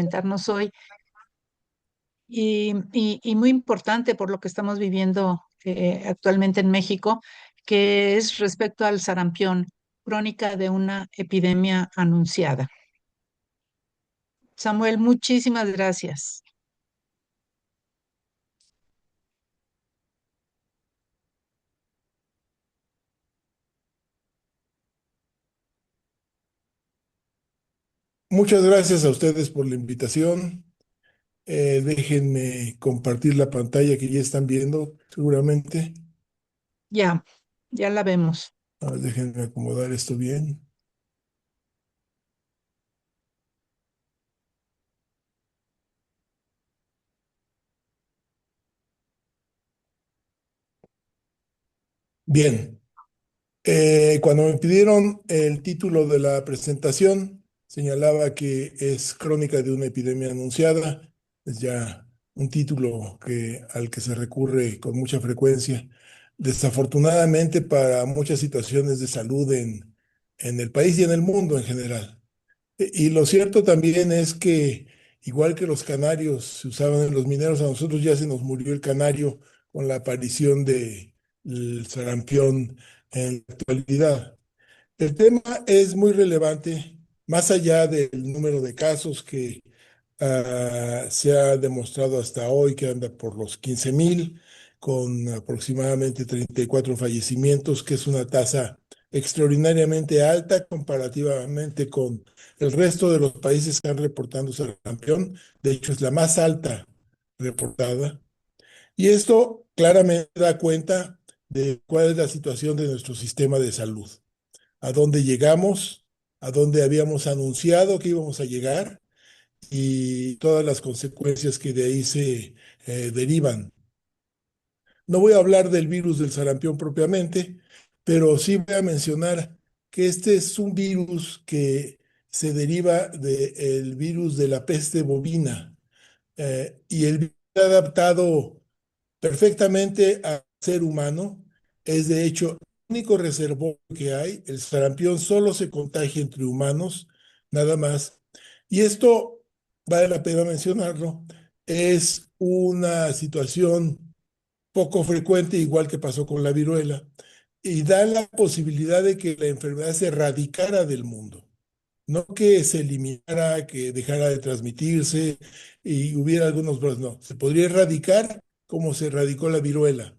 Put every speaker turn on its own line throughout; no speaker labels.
comentarnos hoy y muy importante por lo que estamos viviendo actualmente en México, que es respecto al sarampión, crónica de una epidemia anunciada. Samuel, muchísimas gracias.
Muchas gracias a ustedes por la invitación. Déjenme compartir la pantalla que ya están viendo, seguramente.
Ya, ya la vemos.
Déjenme acomodar esto bien. Bien, cuando me pidieron el título de la presentación, señalaba que es Crónica de una epidemia anunciada. Es ya un título al que se recurre con mucha frecuencia. Desafortunadamente para muchas situaciones de salud en el país y en el mundo en general. Y lo cierto también es que, igual que los canarios se usaban en los mineros, a nosotros ya se nos murió el canario con la aparición del sarampión en la actualidad. El tema es muy relevante, más allá del número de casos que se ha demostrado hasta hoy, que anda por los 15,000, con aproximadamente 34 fallecimientos, que es una tasa extraordinariamente alta comparativamente con el resto de los países que han reportado sarampión. De hecho, es la más alta reportada. Y esto claramente da cuenta de cuál es la situación de nuestro sistema de salud, a dónde llegamos, a dónde habíamos anunciado que íbamos a llegar y todas las consecuencias que de ahí se derivan. No voy a hablar del virus del sarampión propiamente, pero sí voy a mencionar que este es un virus que se deriva del virus de la peste bovina, y el virus está adaptado perfectamente al ser humano. Es de hecho el único reservorio que hay. El sarampión solo se contagia entre humanos, nada más. Y esto, vale la pena mencionarlo, es una situación poco frecuente, igual que pasó con la viruela, y da la posibilidad de que la enfermedad se erradicara del mundo. No que se eliminara, que dejara de transmitirse y hubiera algunos brotes, no. Se podría erradicar como se erradicó la viruela,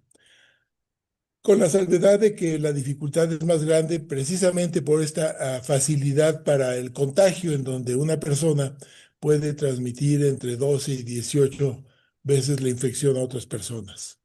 con la salvedad de que la dificultad es más grande precisamente por esta facilidad para el contagio, en donde una persona puede transmitir entre 12 y 18 veces la infección a otras personas.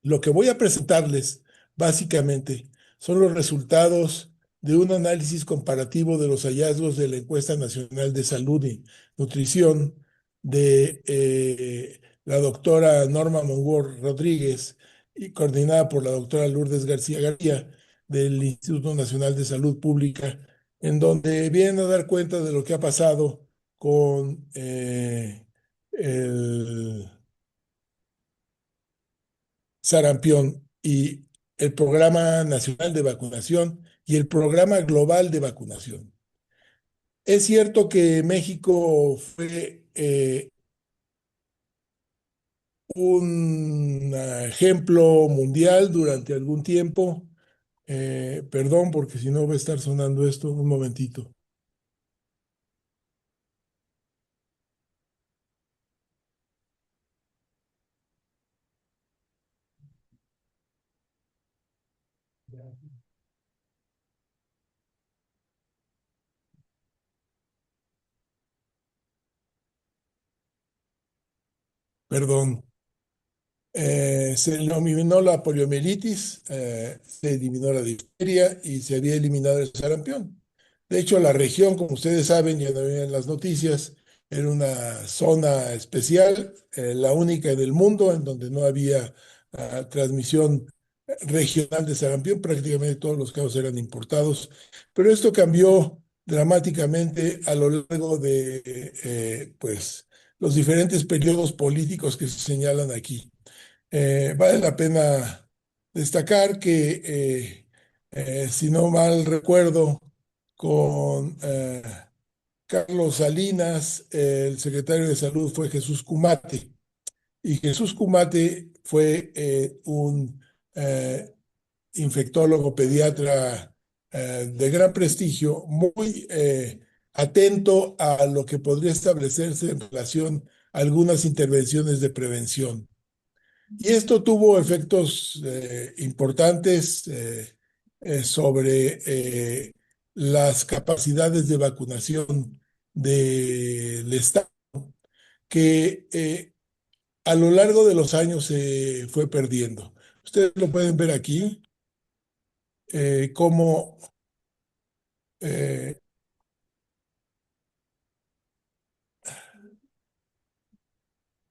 Lo que voy a presentarles, básicamente, son los resultados de un análisis comparativo de los hallazgos de la Encuesta Nacional de Salud y Nutrición de la doctora Norma Monguor Rodríguez y coordinada por la doctora Lourdes García García del Instituto Nacional de Salud Pública, en donde vienen a dar cuenta de lo que ha pasado con el sarampión y el Programa Nacional de Vacunación y el Programa Global de Vacunación. Es cierto que México fue un ejemplo mundial durante algún tiempo. Perdón, porque si no va a estar sonando esto un momentito. Perdón. Se eliminó la poliomielitis, se eliminó la difteria y se había eliminado el sarampión. De hecho, la región, como ustedes saben, ya no en las noticias, era una zona especial, la única del mundo en donde no había transmisión regional de sarampión. Prácticamente todos los casos eran importados, pero esto cambió dramáticamente a lo largo de pues, los diferentes periodos políticos que se señalan aquí. Vale la pena destacar que, si no mal recuerdo, con Carlos Salinas, el secretario de Salud fue Jesús Cumate. Y Jesús Cumate fue un eh, infectólogo pediatra de gran prestigio, muy atento a lo que podría establecerse en relación a algunas intervenciones de prevención. Y esto tuvo efectos importantes sobre las capacidades de vacunación del Estado, que a lo largo de los años se fue perdiendo. Ustedes lo pueden ver aquí, cómo eh,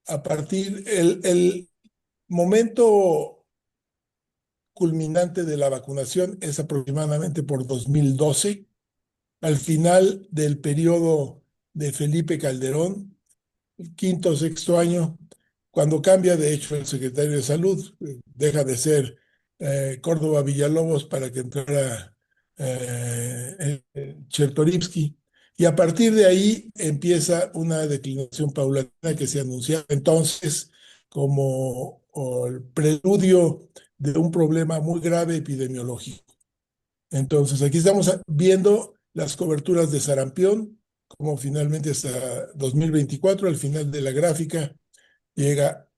a partir el momento culminante de la vacunación es aproximadamente por 2012, al final del periodo de Felipe Calderón, quinto o sexto año, cuando cambia de hecho el secretario de Salud, deja de ser Córdoba Villalobos para que entrara Chertorivsky. Y a partir de ahí empieza una declinación paulatina que se anunciaba entonces como el preludio de un problema muy grave epidemiológico. Entonces, aquí estamos viendo las coberturas de sarampión, como finalmente hasta 2024, al final de la gráfica, llega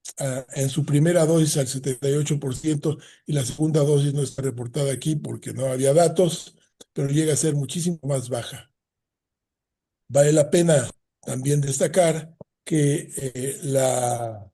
en su primera dosis al 78% y la segunda dosis no está reportada aquí porque no había datos, pero llega a ser muchísimo más baja. Vale la pena también destacar que la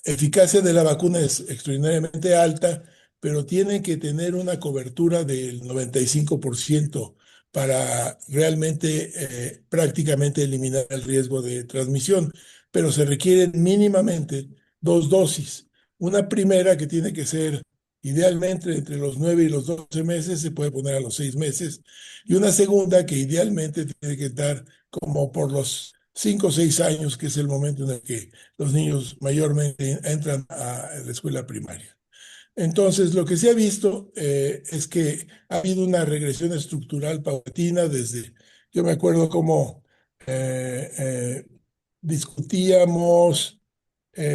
eficacia de la vacuna es extraordinariamente alta, pero tienen que tener una cobertura del 95% para realmente prácticamente eliminar el riesgo de transmisión, pero se requieren mínimamente dos dosis. Una primera que tiene que ser idealmente entre los 9 y los 12 meses, se puede poner a los 6 meses, y una segunda que idealmente tiene que estar como por los 5 o 6 años, que es el momento en el que los niños mayormente entran a la escuela primaria. Entonces, lo que se ha visto es que ha habido una regresión estructural paulatina desde, yo me acuerdo cómo discutíamos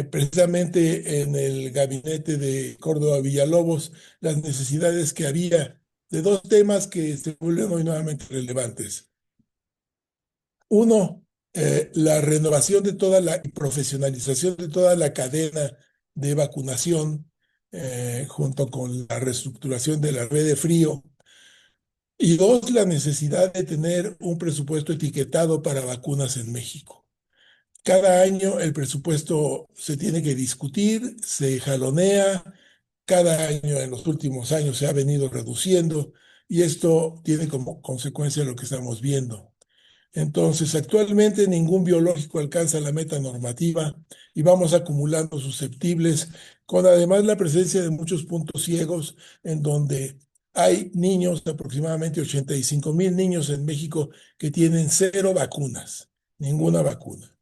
precisamente en el gabinete de Córdoba Villalobos las necesidades que había de dos temas que se vuelven hoy nuevamente relevantes. Uno, la renovación de toda la profesionalización de toda la cadena de vacunación, junto con la reestructuración de la red de frío. Y dos, la necesidad de tener un presupuesto etiquetado para vacunas en México. Cada año el presupuesto se tiene que discutir, se jalonea, cada año en los últimos años se ha venido reduciendo y esto tiene como consecuencia lo que estamos viendo. Entonces, actualmente ningún biológico alcanza la meta normativa y vamos acumulando susceptibles, con además la presencia de muchos puntos ciegos en donde hay niños, aproximadamente 85,000 niños en México que tienen cero vacunas, ninguna vacuna.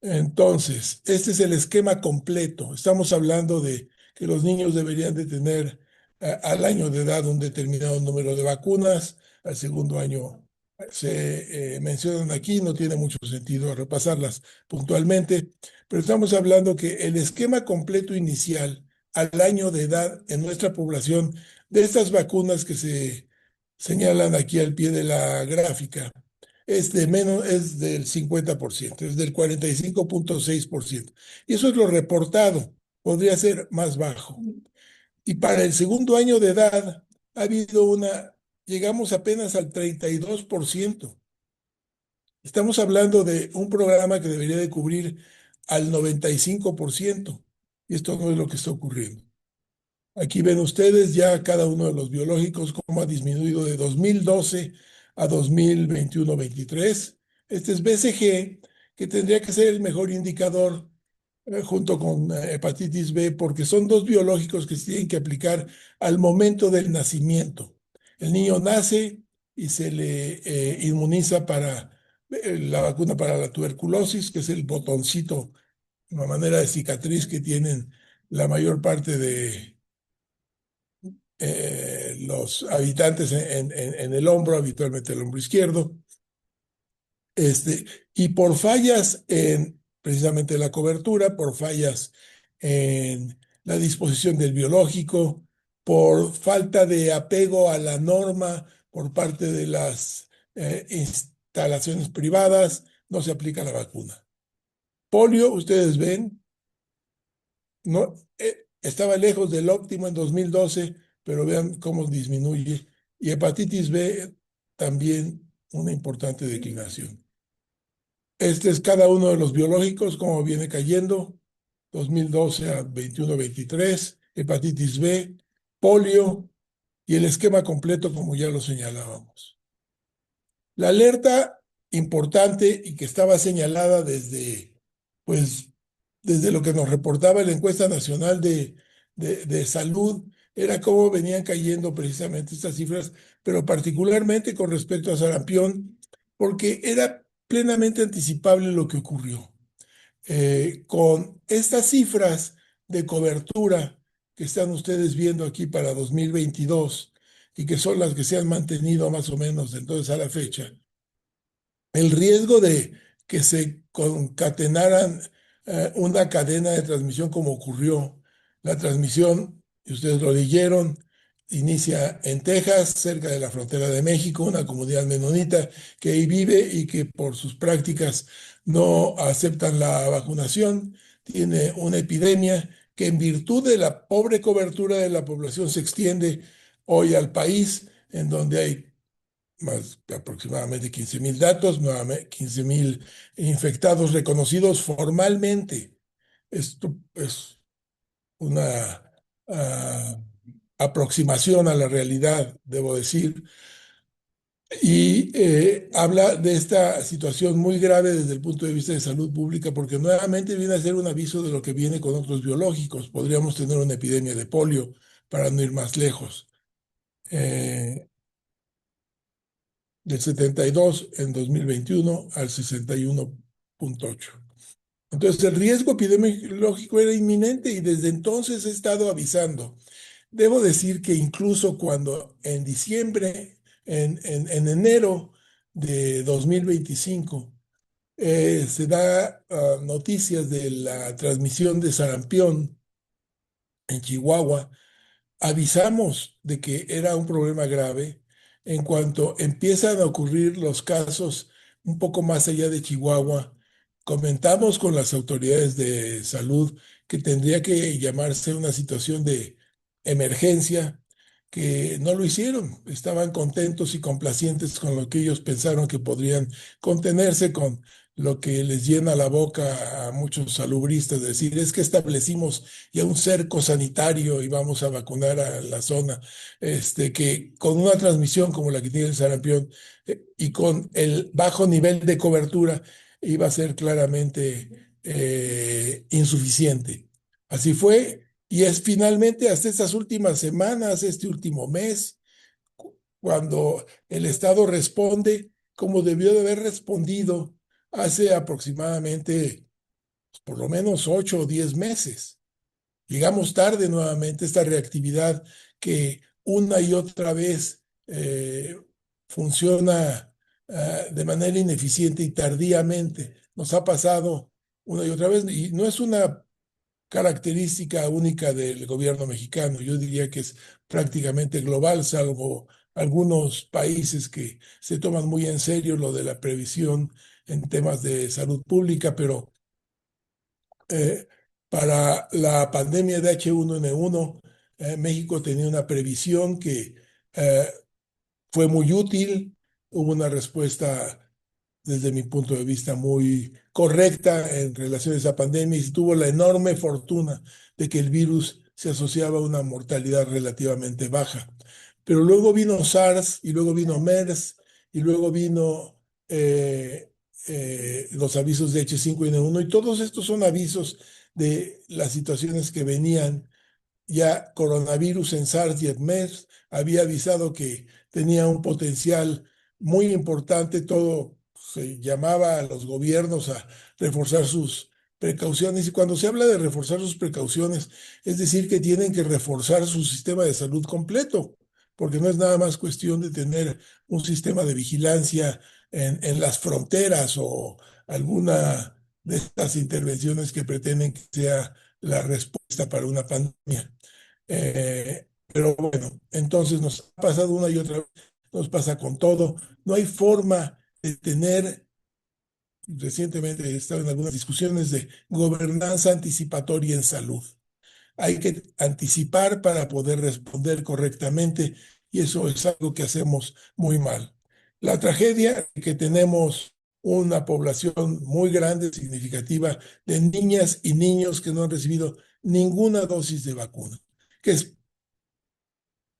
Entonces, este es el esquema completo. Estamos hablando de que los niños deberían de tener al año de edad un determinado número de vacunas, al segundo año se mencionan aquí, no tiene mucho sentido repasarlas puntualmente, pero estamos hablando que el esquema completo inicial al año de edad en nuestra población de estas vacunas que se señalan aquí al pie de la gráfica es del 50%, es del 45,6%. Y eso es lo reportado, podría ser más bajo. Y para el segundo año de edad ha habido llegamos apenas al 32%. Estamos hablando de un programa que debería de cubrir al 95%. Y esto no es lo que está ocurriendo. Aquí ven ustedes ya cada uno de los biológicos cómo ha disminuido de 2012 a 2021-23. Este es BCG, que tendría que ser el mejor indicador junto con hepatitis B, porque son dos biológicos que se tienen que aplicar al momento del nacimiento. El niño nace y se le inmuniza para la vacuna para la tuberculosis, que es el botoncito, una manera de cicatriz que tienen la mayor parte los habitantes en el hombro, habitualmente el hombro izquierdo, este, y por fallas en precisamente la cobertura, por fallas en la disposición del biológico, por falta de apego a la norma por parte de las instalaciones privadas, no se aplica la vacuna. Polio, ustedes ven, no, estaba lejos del óptimo en 2012, pero vean cómo disminuye. Y hepatitis B también una importante declinación. Este es cada uno de los biológicos, como viene cayendo, 2012 a 21-23, hepatitis B, polio y el esquema completo, como ya lo señalábamos. La alerta importante y que estaba señalada pues, desde lo que nos reportaba la encuesta nacional de salud, era cómo venían cayendo precisamente estas cifras, pero particularmente con respecto a sarampión, porque era plenamente anticipable lo que ocurrió. Con estas cifras de cobertura que están ustedes viendo aquí para 2022 y que son las que se han mantenido más o menos de entonces a la fecha, el riesgo de que se concatenaran una cadena de transmisión como ocurrió. La transmisión, y ustedes lo leyeron, inicia en Texas, cerca de la frontera de México, una comunidad menonita que ahí vive y que por sus prácticas no aceptan la vacunación. Tiene una epidemia que en virtud de la pobre cobertura de la población se extiende hoy al país, en donde hay más aproximadamente 15,000 datos, 15,000 infectados reconocidos formalmente. Esto es una aproximación a la realidad, debo decir, y habla de esta situación muy grave desde el punto de vista de salud pública, porque nuevamente viene a ser un aviso de lo que viene con otros biológicos. Podríamos tener una epidemia de polio, para no ir más lejos. Del 72 en 2021 al 61,8. Entonces el riesgo epidemiológico era inminente y desde entonces he estado avisando. Debo decir que incluso cuando en diciembre, en enero de 2025, se da noticias de la transmisión de sarampión en Chihuahua, avisamos de que era un problema grave en cuanto empiezan a ocurrir los casos un poco más allá de Chihuahua. Comentamos con las autoridades de salud que tendría que llamarse una situación de emergencia, que no lo hicieron. Estaban contentos y complacientes con lo que ellos pensaron que podrían contenerse, con lo que les llena la boca a muchos salubristas, decir, es que establecimos ya un cerco sanitario y vamos a vacunar a la zona, que con una transmisión como la que tiene el sarampión y con el bajo nivel de cobertura iba a ser claramente insuficiente. Así fue, y es finalmente hasta estas últimas semanas, este último mes, cuando el Estado responde como debió de haber respondido hace aproximadamente por lo menos 8 o 10 meses. Llegamos tarde nuevamente a esta reactividad que una y otra vez funciona de manera ineficiente y tardíamente. Nos ha pasado una y otra vez y no es una característica única del gobierno mexicano. Yo diría que es prácticamente global, salvo algunos países que se toman muy en serio lo de la previsión en temas de salud pública, pero eh, para la pandemia de H1N1, México tenía una previsión que eh, fue muy útil, hubo una respuesta desde mi punto de vista muy correcta en relación a esa pandemia y tuvo la enorme fortuna de que el virus se asociaba a una mortalidad relativamente baja. Pero luego vino SARS y luego vino MERS y luego vino los avisos de H5N1 y todos estos son avisos de las situaciones que venían. Ya coronavirus en SARS y en MERS había avisado que tenía un potencial muy importante. Todo se llamaba a los gobiernos a reforzar sus precauciones. Y cuando se habla de reforzar sus precauciones, es decir, que tienen que reforzar su sistema de salud completo, porque no es nada más cuestión de tener un sistema de vigilancia en las fronteras o alguna de estas intervenciones que pretenden que sea la respuesta para una pandemia. Pero bueno, entonces nos ha pasado una y otra vez, nos pasa con todo. No hay forma de tener, recientemente he estado en algunas discusiones de gobernanza anticipatoria en salud. Hay que anticipar para poder responder correctamente y eso es algo que hacemos muy mal. La tragedia es que tenemos una población muy grande, significativa, de niñas y niños que no han recibido ninguna dosis de vacuna, que es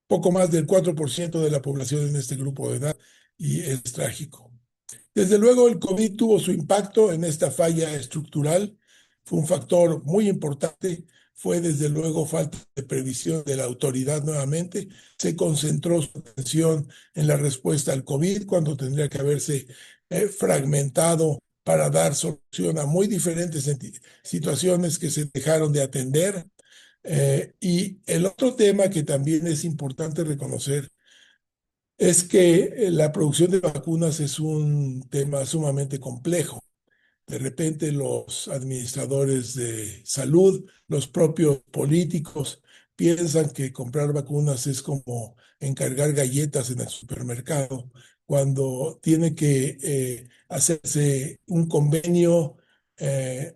poco más del 4% de la población en este grupo de edad y es trágico. Desde luego, el COVID tuvo su impacto en esta falla estructural. Fue un factor muy importante. Fue desde luego falta de previsión de la autoridad nuevamente. Se concentró su atención en la respuesta al COVID cuando tendría que haberse fragmentado para dar solución a muy diferentes situaciones que se dejaron de atender. Y el otro tema que también es importante reconocer es que la producción de vacunas es un tema sumamente complejo. De repente los administradores de salud, los propios políticos, piensan que comprar vacunas es como encargar galletas en el supermercado, cuando tiene que hacerse un convenio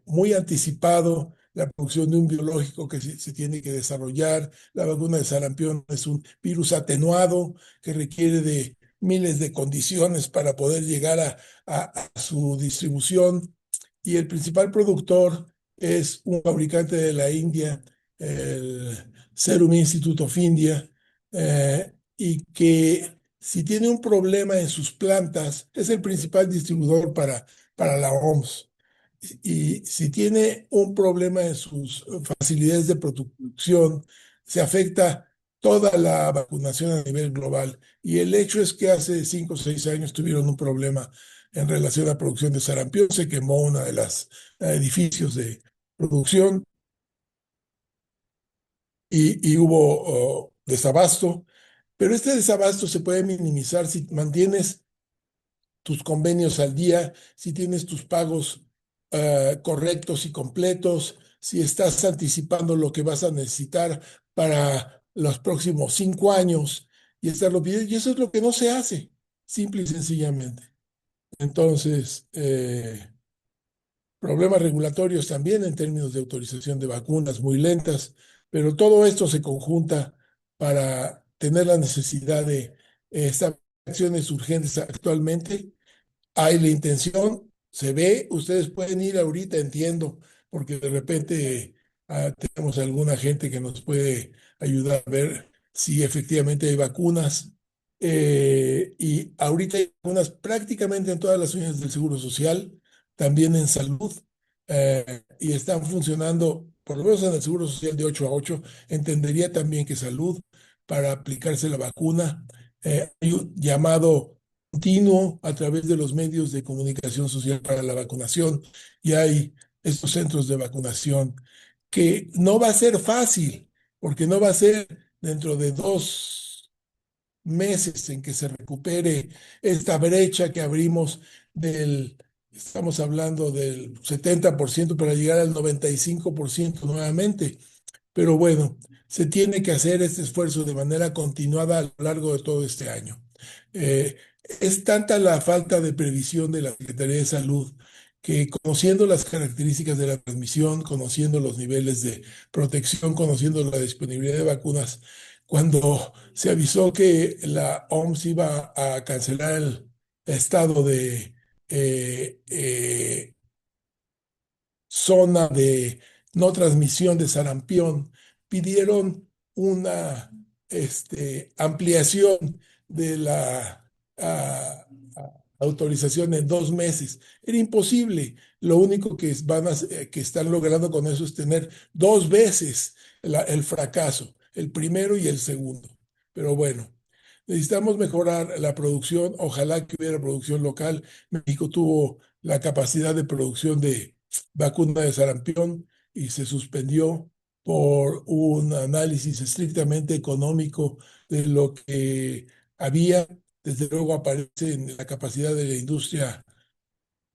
muy anticipado, la producción de un biológico que se tiene que desarrollar. La vacuna de sarampión es un virus atenuado que requiere de miles de condiciones para poder llegar a su distribución y el principal productor es un fabricante de la India, el Serum Institute of India, y que si tiene un problema en sus plantas, es el principal distribuidor para la OMS. Y si tiene un problema en sus facilidades de producción, se afecta toda la vacunación a nivel global. Y el hecho es que hace 5 o 6 años tuvieron un problema en relación a producción de sarampión. Se quemó una de las edificios de producción y hubo desabasto. Pero este desabasto se puede minimizar si mantienes tus convenios al día, si tienes tus pagos correctos y completos, si estás anticipando lo que vas a necesitar para los próximos 5 años y estarlo pidiendo. Y eso es lo que no se hace, simple y sencillamente. Entonces, problemas regulatorios también en términos de autorización de vacunas muy lentas, pero todo esto se conjunta para tener la necesidad de establecer acciones urgentes actualmente. Hay la intención, se ve, ustedes pueden ir ahorita, entiendo, porque de repente tenemos alguna gente que nos puede ayudar a ver si efectivamente hay vacunas. Y ahorita hay vacunas prácticamente en todas las unidades del Seguro Social, también en salud, y están funcionando, por lo menos en el Seguro Social de 8 a 8. Entendería también que salud para aplicarse la vacuna. Hay un llamado continuo a través de los medios de comunicación social para la vacunación y hay estos centros de vacunación que no va a ser fácil, porque no va a ser dentro de 2 meses en que se recupere esta brecha que abrimos estamos hablando del 70% para llegar al 95% nuevamente. Pero bueno, se tiene que hacer este esfuerzo de manera continuada a lo largo de todo este año. Eh, es tanta la falta de previsión de la Secretaría de Salud que conociendo las características de la transmisión, conociendo los niveles de protección, conociendo la disponibilidad de vacunas, cuando se avisó que la OMS iba a cancelar el estado de zona de no transmisión de sarampión, pidieron una ampliación de la autorización en 2 meses. Era imposible. Lo único que están logrando con eso es tener 2 veces el fracaso, el primero y el segundo. Pero bueno, necesitamos mejorar la producción. Ojalá que hubiera producción local. México tuvo la capacidad de producción de vacuna de sarampión y se suspendió por un análisis estrictamente económico de lo que había. Desde luego aparece en la capacidad de la industria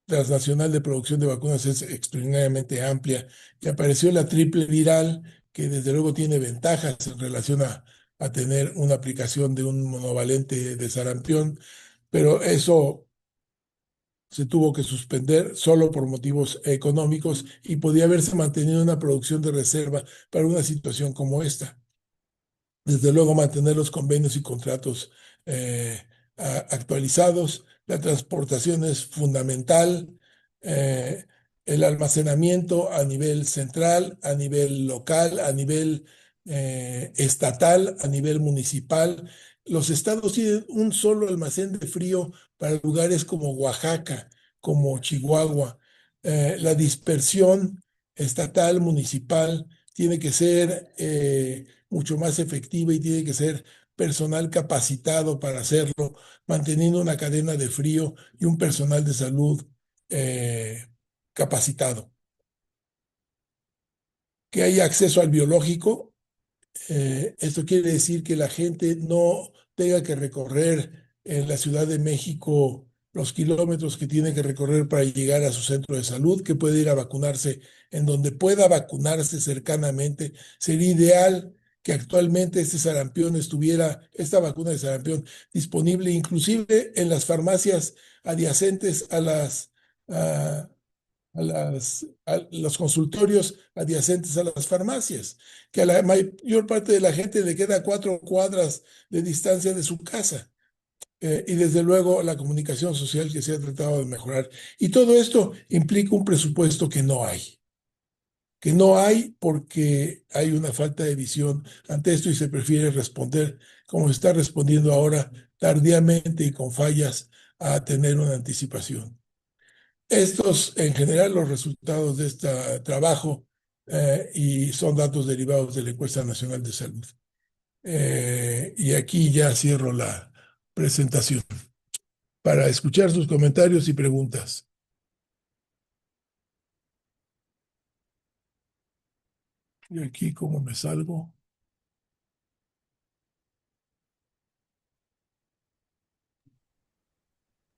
transnacional de producción de vacunas es extraordinariamente amplia y apareció la triple viral, que desde luego tiene ventajas en relación a tener una aplicación de un monovalente de sarampión, pero eso se tuvo que suspender solo por motivos económicos y podía haberse mantenido una producción de reserva para una situación como esta. Desde luego, mantener los convenios y contratos eh, actualizados. La transportación es fundamental. eh, el almacenamiento a nivel central, a nivel local, a nivel estatal, a nivel municipal. Los estados tienen un solo almacén de frío para lugares como Oaxaca, como Chihuahua. La dispersión estatal, municipal, tiene que ser mucho más efectiva y tiene que ser personal capacitado para hacerlo, manteniendo una cadena de frío y un personal de salud eh, capacitado. Que haya acceso al biológico, esto quiere decir que la gente no tenga que recorrer en la Ciudad de México los kilómetros que tiene que recorrer para llegar a su centro de salud, que puede ir a vacunarse en donde pueda vacunarse cercanamente. Sería ideal que actualmente este sarampión estuviera, esta vacuna de sarampión disponible inclusive en las farmacias adyacentes a, a los consultorios adyacentes a las farmacias, que a la mayor parte de la gente le queda 4 cuadras de distancia de su casa. Y desde luego la comunicación social que se ha tratado de mejorar. Y todo esto implica un presupuesto que no hay porque hay una falta de visión ante esto y se prefiere responder como se está respondiendo ahora, tardíamente y con fallas, a tener una anticipación. Estos, en general, los resultados de este trabajo y son datos derivados de la Encuesta Nacional de Salud. Y aquí ya cierro la presentación para escuchar sus comentarios y preguntas. Y aquí, ¿cómo me salgo?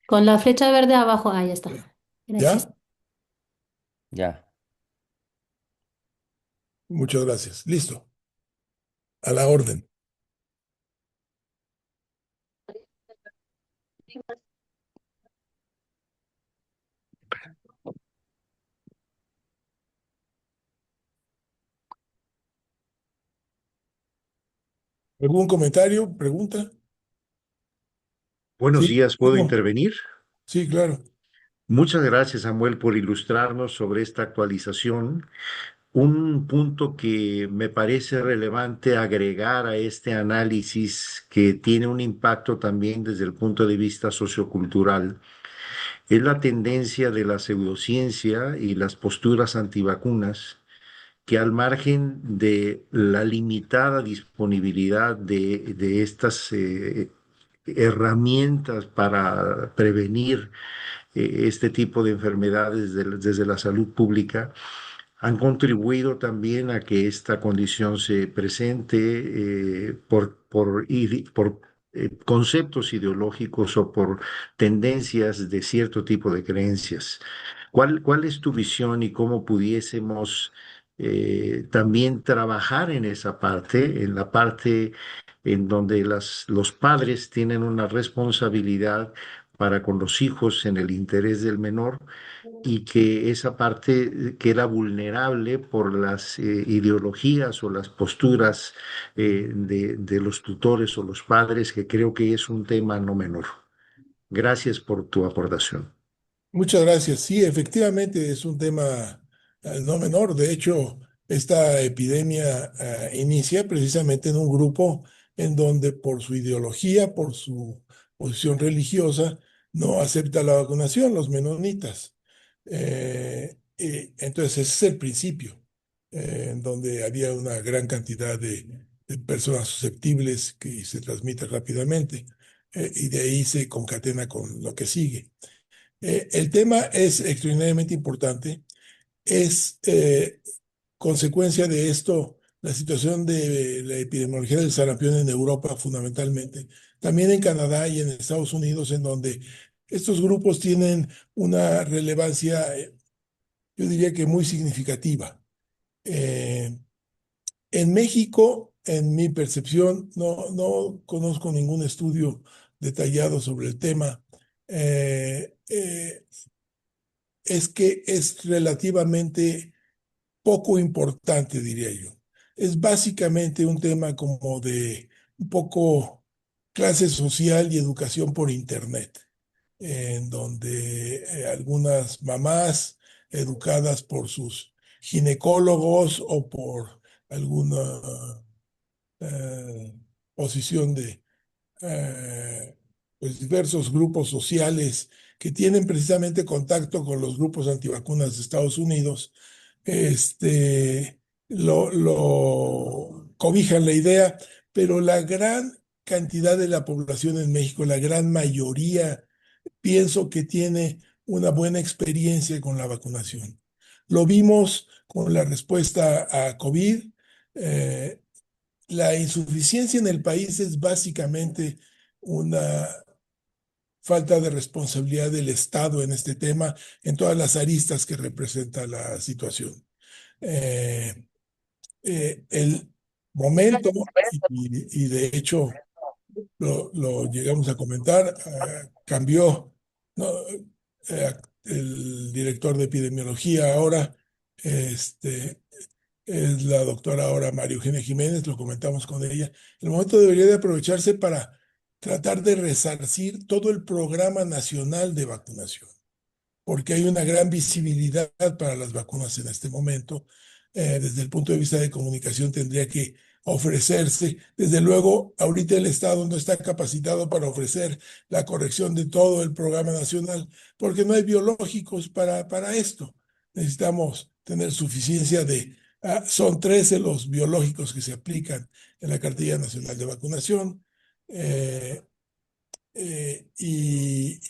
Con la flecha verde abajo, ahí está. Gracias.
¿Ya?
Ya.
Muchas gracias. Listo. A la orden. ¿Algún comentario? ¿Pregunta?
Buenos
Sí,
días, ¿puedo
¿cómo?
intervenir?
Sí, claro.
Muchas gracias, Samuel, por ilustrarnos sobre esta actualización. Un punto que me parece relevante agregar a este análisis, que tiene un impacto también desde el punto de vista sociocultural, es la tendencia de la pseudociencia y las posturas antivacunas, que al margen de la limitada disponibilidad de estas herramientas para prevenir este tipo de enfermedades desde la salud pública, han contribuido también a que esta condición se presente por conceptos ideológicos o por tendencias de cierto tipo de creencias. ¿Cuál es tu visión y cómo pudiésemos también trabajar en esa parte, en la parte en donde los padres tienen una responsabilidad para con los hijos en el interés del menor, y que esa parte queda vulnerable por las ideologías o las posturas de los tutores o los padres, que creo que es un tema no menor? Gracias por tu aportación.
Muchas gracias. Sí, efectivamente es un tema no menor. De hecho, esta epidemia inicia precisamente en un grupo en donde por su ideología, por su posición religiosa, no acepta la vacunación, los menonitas. Y entonces ese es el principio, en donde había una gran cantidad de personas susceptibles que se transmite rápidamente. Y de ahí se concatena con lo que sigue. El tema es extraordinariamente importante. es consecuencia de esto la situación de la epidemiología del sarampión en Europa fundamentalmente, también en Canadá y en Estados Unidos, en donde estos grupos tienen una relevancia, yo diría que muy significativa. En México, en mi percepción, no conozco ningún estudio detallado sobre el tema. Es que es relativamente poco importante, diría yo. Es básicamente un tema como de un poco clase social y educación por Internet, en donde algunas mamás educadas por sus ginecólogos o por alguna eh, posición de pues diversos grupos sociales que tienen precisamente contacto con los grupos antivacunas de Estados Unidos, lo cobijan la idea, pero la gran cantidad de la población en México, la gran mayoría, pienso que tiene una buena experiencia con la vacunación. Lo vimos con la respuesta a COVID. eh, la insuficiencia en el país es básicamente una falta de responsabilidad del Estado en este tema, en todas las aristas que representa la situación. Eh, el momento, y de hecho lo llegamos a comentar, cambió, ¿no? El director de epidemiología ahora, este, es la doctora ahora María Eugenia Jiménez, lo comentamos con ella. El momento debería de aprovecharse para tratar de resarcir todo el programa nacional de vacunación, porque hay una gran visibilidad para las vacunas en este momento. Desde el punto de vista de comunicación tendría que ofrecerse. Desde luego, ahorita el Estado no está capacitado para ofrecer la corrección de todo el programa nacional, porque no hay biológicos para esto. Necesitamos tener suficiencia de... son 13 los biológicos que se aplican en la Cartilla Nacional de Vacunación. Y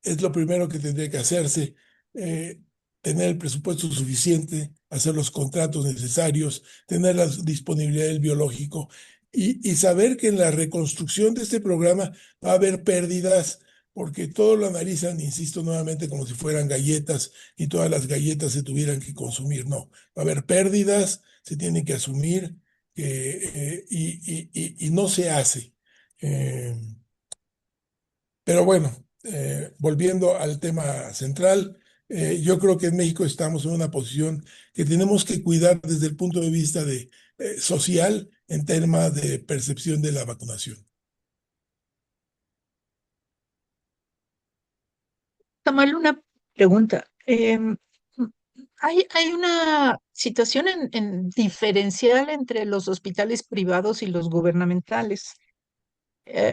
es lo primero que tendría que hacerse, eh, tener el presupuesto suficiente, hacer los contratos necesarios, tener la disponibilidad del biológico y saber que en la reconstrucción de este programa va a haber pérdidas, porque todo lo analizan, insisto nuevamente, como si fueran galletas y todas las galletas se tuvieran que consumir. No, va a haber pérdidas, se tienen que asumir y no se hace. Eh, pero bueno, volviendo al tema central, yo creo que en México estamos en una posición que tenemos que cuidar desde el punto de vista social en temas de percepción de la vacunación.
Samuel, una pregunta. Hay una situación en diferencial entre los hospitales privados y los gubernamentales.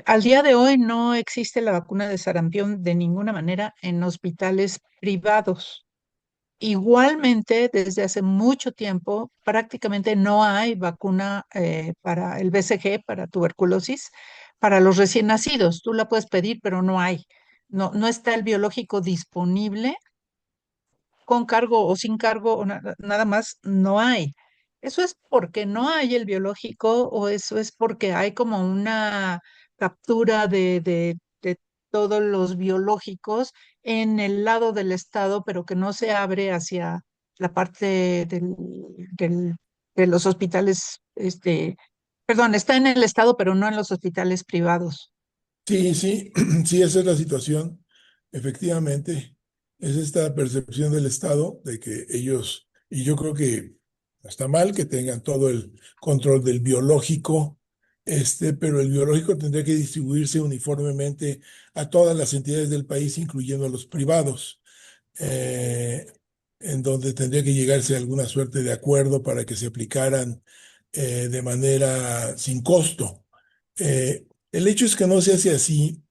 Al día de hoy no existe la vacuna de sarampión de ninguna manera en hospitales privados. Igualmente, desde hace mucho tiempo, prácticamente no hay vacuna para el BCG, para tuberculosis, para los recién nacidos. Tú la puedes pedir, pero no hay. No está el biológico disponible con cargo o sin cargo, o nada más, no hay. ¿Eso es porque no hay el biológico o eso es porque hay como una captura de todos los biológicos en el lado del Estado, pero que no se abre hacia la parte del- de los hospitales, perdón, está en el Estado, pero no en los hospitales privados?
Sí, sí, sí, esa es la situación. Efectivamente, es esta percepción del Estado de que ellos, y yo creo que no está mal que tengan todo el control del biológico, pero el biológico tendría que distribuirse uniformemente a todas las entidades del país, incluyendo a los privados, eh, en donde tendría que llegarse a alguna suerte de acuerdo para que se aplicaran de manera sin costo. El hecho es que no se hace así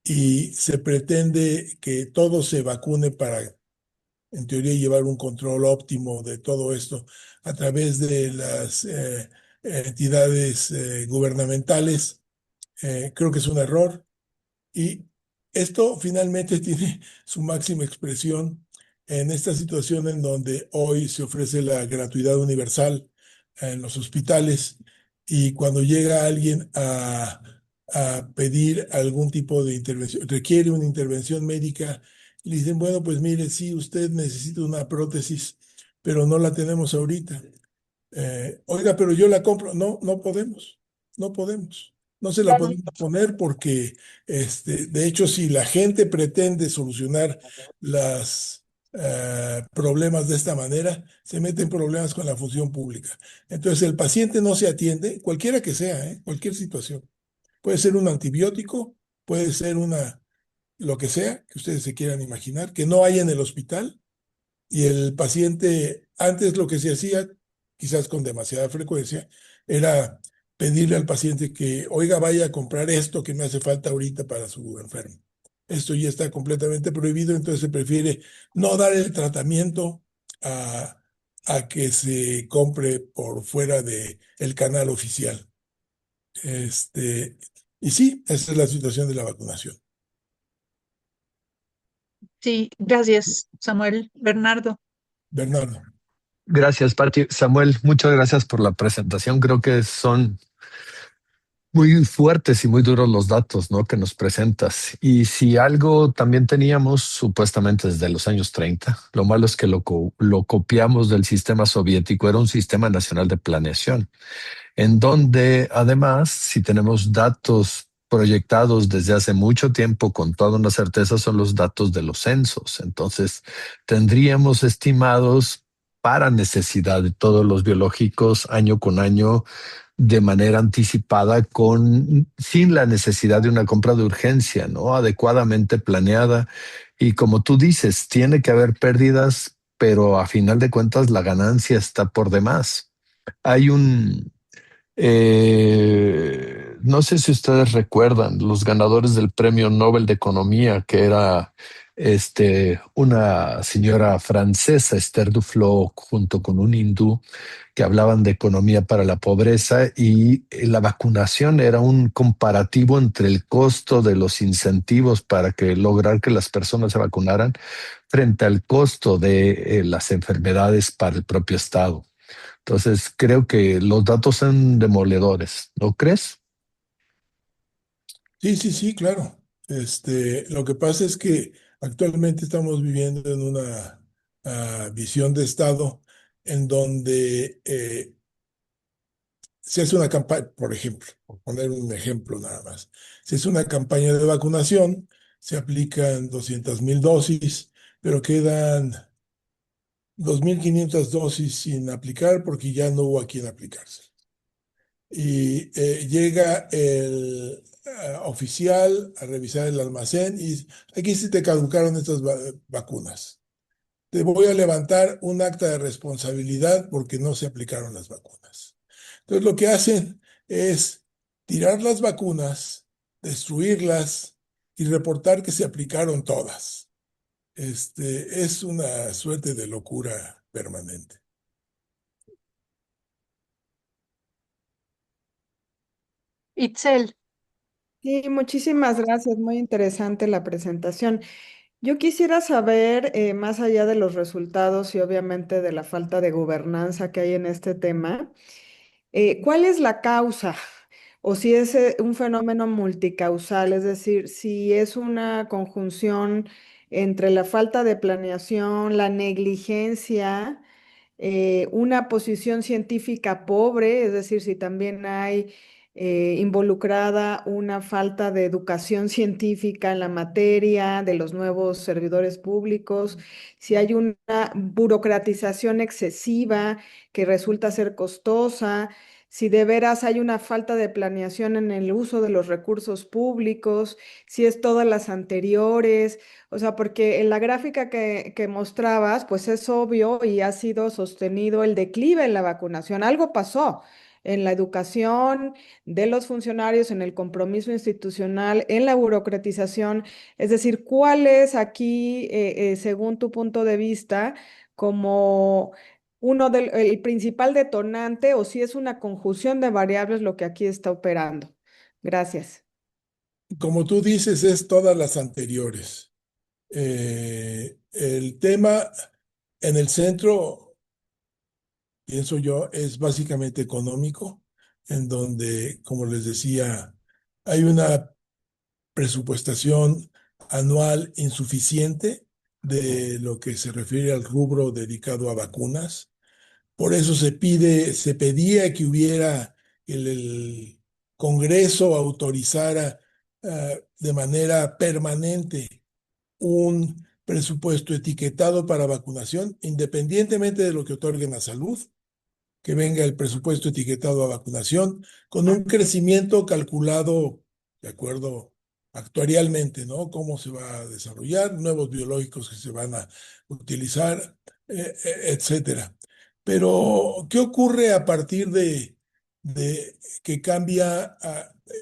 y se pretende que todo se vacune para, en teoría, llevar un control óptimo de todo esto a través de las entidades gubernamentales. Creo que es un error y esto finalmente tiene su máxima expresión en esta situación en donde hoy se ofrece la gratuidad universal en los hospitales y cuando llega alguien a pedir algún tipo de intervención, requiere una intervención médica, le dicen, bueno, pues mire, sí, usted necesita una prótesis, pero no la tenemos ahorita. Oiga, pero yo la compro. No, no podemos, no podemos. No se la podemos poner porque, de hecho, si la gente pretende solucionar los problemas de esta manera, se meten problemas con la función pública. Entonces, el paciente no se atiende, cualquiera que sea, cualquier situación. Puede ser un antibiótico, puede ser lo que sea que ustedes se quieran imaginar, que no hay en el hospital y el paciente, antes lo que se hacía, quizás con demasiada frecuencia, era pedirle al paciente que, oiga, vaya a comprar esto que me hace falta ahorita para su enfermo. Esto ya está completamente prohibido, entonces se prefiere no dar el tratamiento a, a que se compre por fuera del canal oficial. Este, y sí, esa es la situación de la vacunación.
Sí, gracias, Samuel. Bernardo.
Bernardo.
Gracias, Pati. Samuel, muchas gracias por la presentación. Creo que son muy fuertes y muy duros los datos, ¿no?, que nos presentas. Y si algo también teníamos supuestamente desde los años 30, lo malo es que lo copiamos del sistema soviético, era un sistema nacional de planeación, en donde además, si tenemos datos proyectados desde hace mucho tiempo con toda una certeza, son los datos de los censos. Entonces, tendríamos estimados para necesidad de todos los biológicos año con año de manera anticipada, sin la necesidad de una compra de urgencia, ¿no? Adecuadamente planeada. Y como tú dices, tiene que haber pérdidas, pero a final de cuentas la ganancia está por demás. Hay no sé si ustedes recuerdan los ganadores del Premio Nobel de Economía, que era una señora francesa, Esther Duflo, junto con un hindú, que hablaban de economía para la pobreza, y la vacunación era un comparativo entre el costo de los incentivos para lograr que las personas se vacunaran frente al costo de las enfermedades para el propio Estado. Entonces, creo que los datos son demoledores, ¿no crees?
Sí, sí, sí, claro. Lo que pasa es que actualmente estamos viviendo en una visión de Estado en donde se hace una campaña, por ejemplo, por poner un ejemplo nada más, se hace una campaña de vacunación, se aplican 200,000 dosis, pero quedan 2,500 dosis sin aplicar porque ya no hubo a quien aplicarse. Y llega el oficial a revisar el almacén y dice, aquí sí te caducaron estas vacunas. Te voy a levantar un acta de responsabilidad porque no se aplicaron las vacunas. Entonces lo que hacen es tirar las vacunas, destruirlas y reportar que se aplicaron todas. Es una suerte de locura permanente.
Itzel.
Sí, muchísimas gracias. Muy interesante la presentación. Yo quisiera saber, más allá de los resultados y obviamente de la falta de gobernanza que hay en este tema, ¿cuál es la causa? O si es un fenómeno multicausal, es decir, si es una conjunción entre la falta de planeación, la negligencia, una posición científica pobre, es decir, si también hay involucrada una falta de educación científica en la materia de los nuevos servidores públicos, si hay una burocratización excesiva que resulta ser costosa, si de veras hay una falta de planeación en el uso de los recursos públicos, si es todas las anteriores. O sea, porque en la gráfica que mostrabas, pues es obvio y ha sido sostenido el declive en la vacunación. Algo pasó en la educación de los funcionarios, en el compromiso institucional, en la burocratización. Es decir, ¿cuál es aquí, según tu punto de vista, como el principal detonante o si es una conjunción de variables lo que aquí está operando? Gracias.
Como tú dices, es todas las anteriores. El tema en el centro, pienso yo, es básicamente económico, en donde, como les decía, hay una presupuestación anual insuficiente de lo que se refiere al rubro dedicado a vacunas. Por eso se pedía que hubiera el Congreso autorizara de manera permanente un presupuesto etiquetado para vacunación, independientemente de lo que otorguen a salud, que venga el presupuesto etiquetado a vacunación, con un crecimiento calculado de acuerdo actuarialmente, ¿no? Cómo se va a desarrollar, nuevos biológicos que se van a utilizar, etcétera. Pero, ¿qué ocurre a partir de que cambia?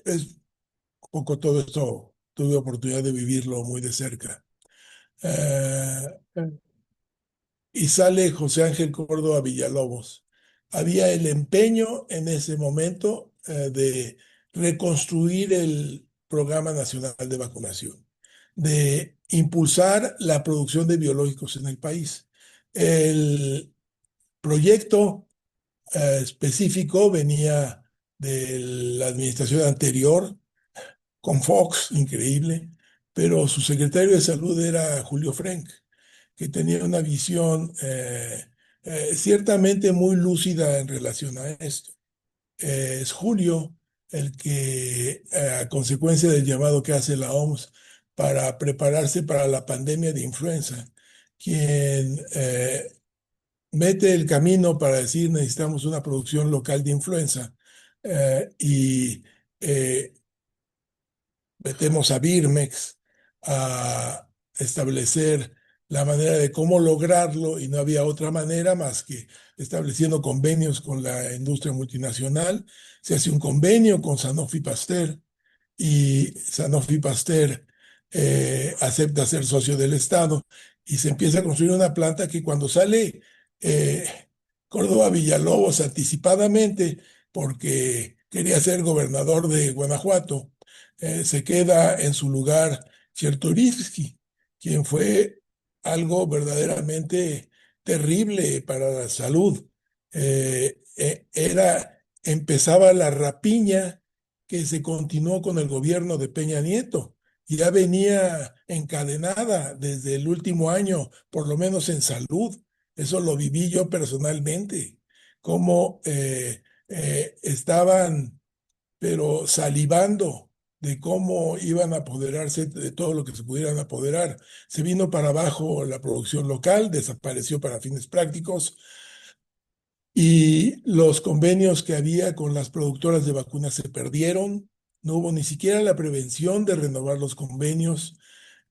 Es un poco todo esto, tuve oportunidad de vivirlo muy de cerca. Eh, y sale José Ángel Córdoba Villalobos. Había el empeño en ese momento de reconstruir el Programa Nacional de Vacunación, de impulsar la producción de biológicos en el país. El proyecto específico venía de la administración anterior, con Fox, increíble, pero su secretario de salud era Julio Frenk, que tenía una visión ciertamente muy lúcida en relación a esto. Es Julio el que, a consecuencia del llamado que hace la OMS para prepararse para la pandemia de influenza, quien mete el camino para decir necesitamos una producción local de influenza y metemos a Birmex a establecer la manera de cómo lograrlo y no había otra manera más que estableciendo convenios con la industria multinacional. Se hace un convenio con Sanofi Pasteur y Sanofi Pasteur acepta ser socio del Estado y se empieza a construir una planta que cuando sale eh, Córdoba Villalobos anticipadamente porque quería ser gobernador de Guanajuato, se queda en su lugar Chertorivsky, quien fue algo verdaderamente terrible para la salud. Empezaba la rapiña que se continuó con el gobierno de Peña Nieto. Ya venía encadenada desde el último año, por lo menos en salud. Eso lo viví yo personalmente, cómo estaban, pero salivando de cómo iban a apoderarse de todo lo que se pudieran apoderar. Se vino para abajo la producción local, desapareció para fines prácticos, y los convenios que había con las productoras de vacunas se perdieron. No hubo ni siquiera la prevención de renovar los convenios.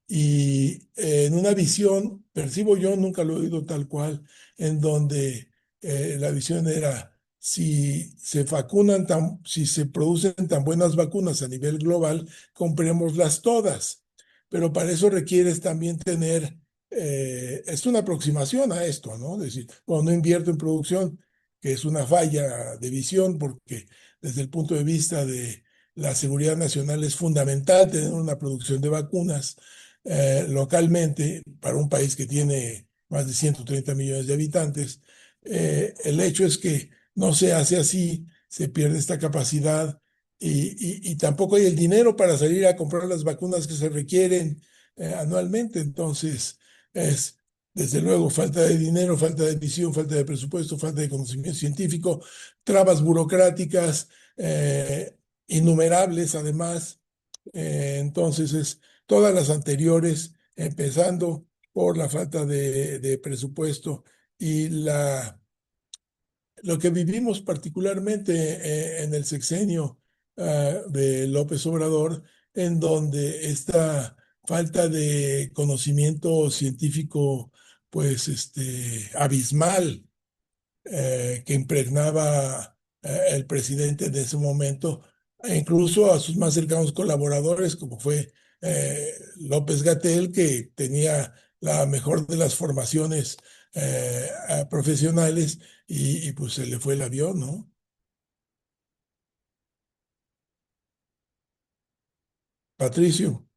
Y en una visión, percibo yo, nunca lo he oído tal cual, en donde la visión era, si se producen tan buenas vacunas a nivel global, comprémoslas todas. Pero para eso requieres también tener, es una aproximación a esto, ¿no? Es decir, cuando no invierto en producción, que es una falla de visión, porque desde el punto de vista de la seguridad nacional es fundamental tener una producción de vacunas localmente para un país que tiene más de 130 millones de habitantes. El hecho es que no se hace así, se pierde esta capacidad y tampoco hay el dinero para salir a comprar las vacunas que se requieren anualmente. Entonces, es desde luego falta de dinero, falta de visión, falta de presupuesto, falta de conocimiento científico, trabas burocráticas innumerables además. Entonces es todas las anteriores, empezando por la falta de presupuesto y lo que vivimos particularmente en el sexenio de López Obrador, en donde esta falta de conocimiento científico, pues, abismal, que impregnaba el presidente de ese momento, e incluso a sus más cercanos colaboradores, como fue López Gatell, que tenía la mejor de las formaciones profesionales pues se le fue el avión, ¿no? Patricio.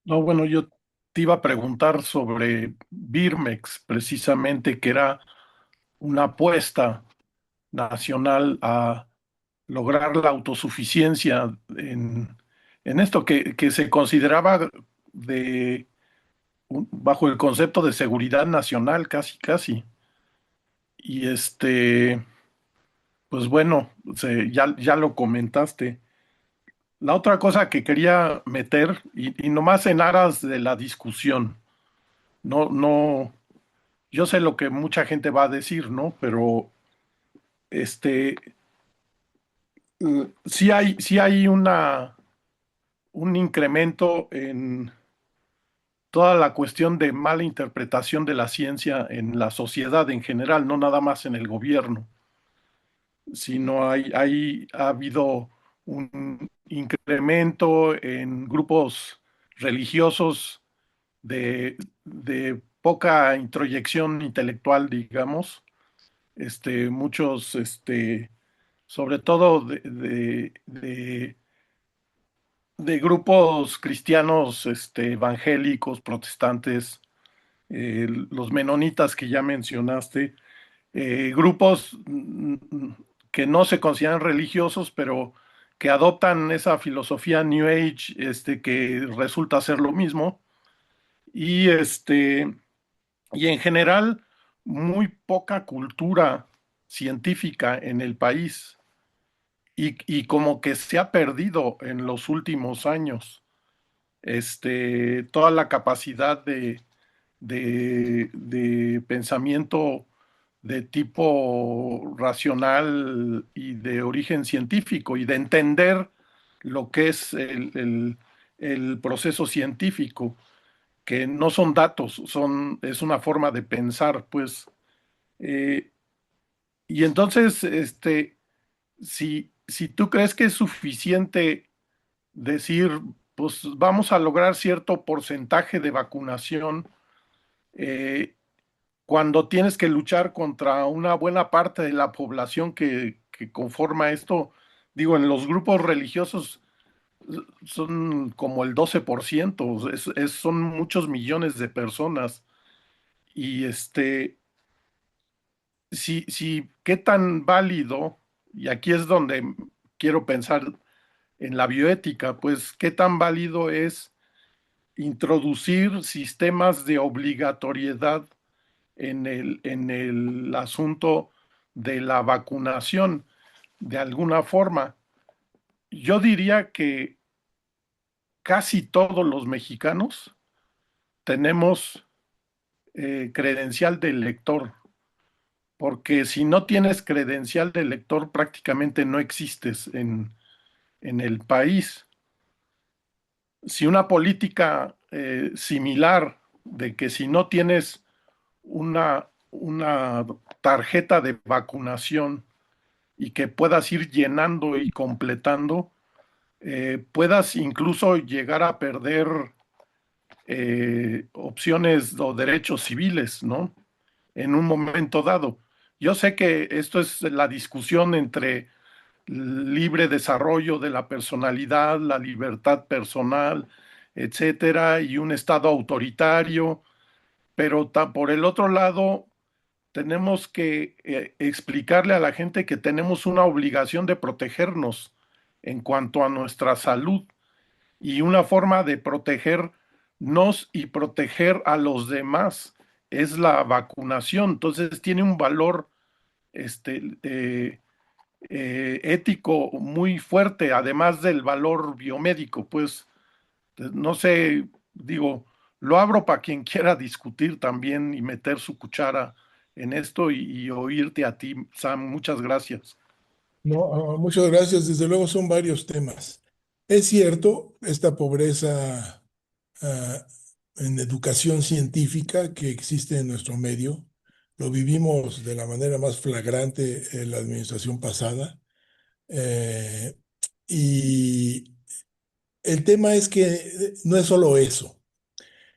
No, bueno, yo te iba a preguntar sobre Birmex, precisamente, que era una apuesta nacional a lograr la autosuficiencia en esto que se consideraba de, bajo el concepto de seguridad nacional, casi, casi. Y pues bueno, ya lo comentaste. La otra cosa que quería meter, y nomás en aras de la discusión, no, yo sé lo que mucha gente va a decir, ¿no? Pero este, sí hay un incremento en toda la cuestión de mala interpretación de la ciencia en la sociedad en general, no nada más en el gobierno, sino ha habido un incremento en grupos religiosos de poca introyección intelectual, digamos, muchos, sobre todo de grupos cristianos, evangélicos, protestantes, los menonitas que ya mencionaste, grupos que no se consideran religiosos, pero que adoptan esa filosofía New Age, que resulta ser lo mismo, y y en general muy poca cultura científica en el país y como que se ha perdido en los últimos años toda la capacidad de pensamiento de tipo racional y de origen científico y de entender lo que es el proceso científico, que no son datos, es una forma de pensar, pues. Eh, y entonces, si tú crees que es suficiente decir, pues vamos a lograr cierto porcentaje de vacunación, eh, cuando tienes que luchar contra una buena parte de la población que conforma esto, digo, en los grupos religiosos son como el 12%, son muchos millones de personas. Y qué tan válido, y aquí es donde quiero pensar en la bioética, pues qué tan válido es introducir sistemas de obligatoriedad en el asunto de la vacunación, de alguna forma. Yo diría que casi todos los mexicanos tenemos credencial de lector, porque si no tienes credencial de lector prácticamente no existes en el país. Si una política similar de que si no tienes una tarjeta de vacunación y que puedas ir llenando y completando, puedas incluso llegar a perder opciones o derechos civiles, ¿no? En un momento dado. Yo sé que esto es la discusión entre libre desarrollo de la personalidad, la libertad personal, etcétera, y un Estado autoritario, pero por el otro lado, tenemos que explicarle a la gente que tenemos una obligación de protegernos en cuanto a nuestra salud y una forma de protegernos y proteger a los demás es la vacunación. Entonces tiene un valor ético muy fuerte, además del valor biomédico. Pues no sé, digo, lo abro para quien quiera discutir también y meter su cuchara en esto y oírte a ti, Sam. Muchas gracias.
No, muchas gracias. Desde luego son varios temas. Es cierto, esta pobreza ah, en educación científica que existe en nuestro medio, lo vivimos de la manera más flagrante en la administración pasada. Eh, y el tema es que no es solo eso.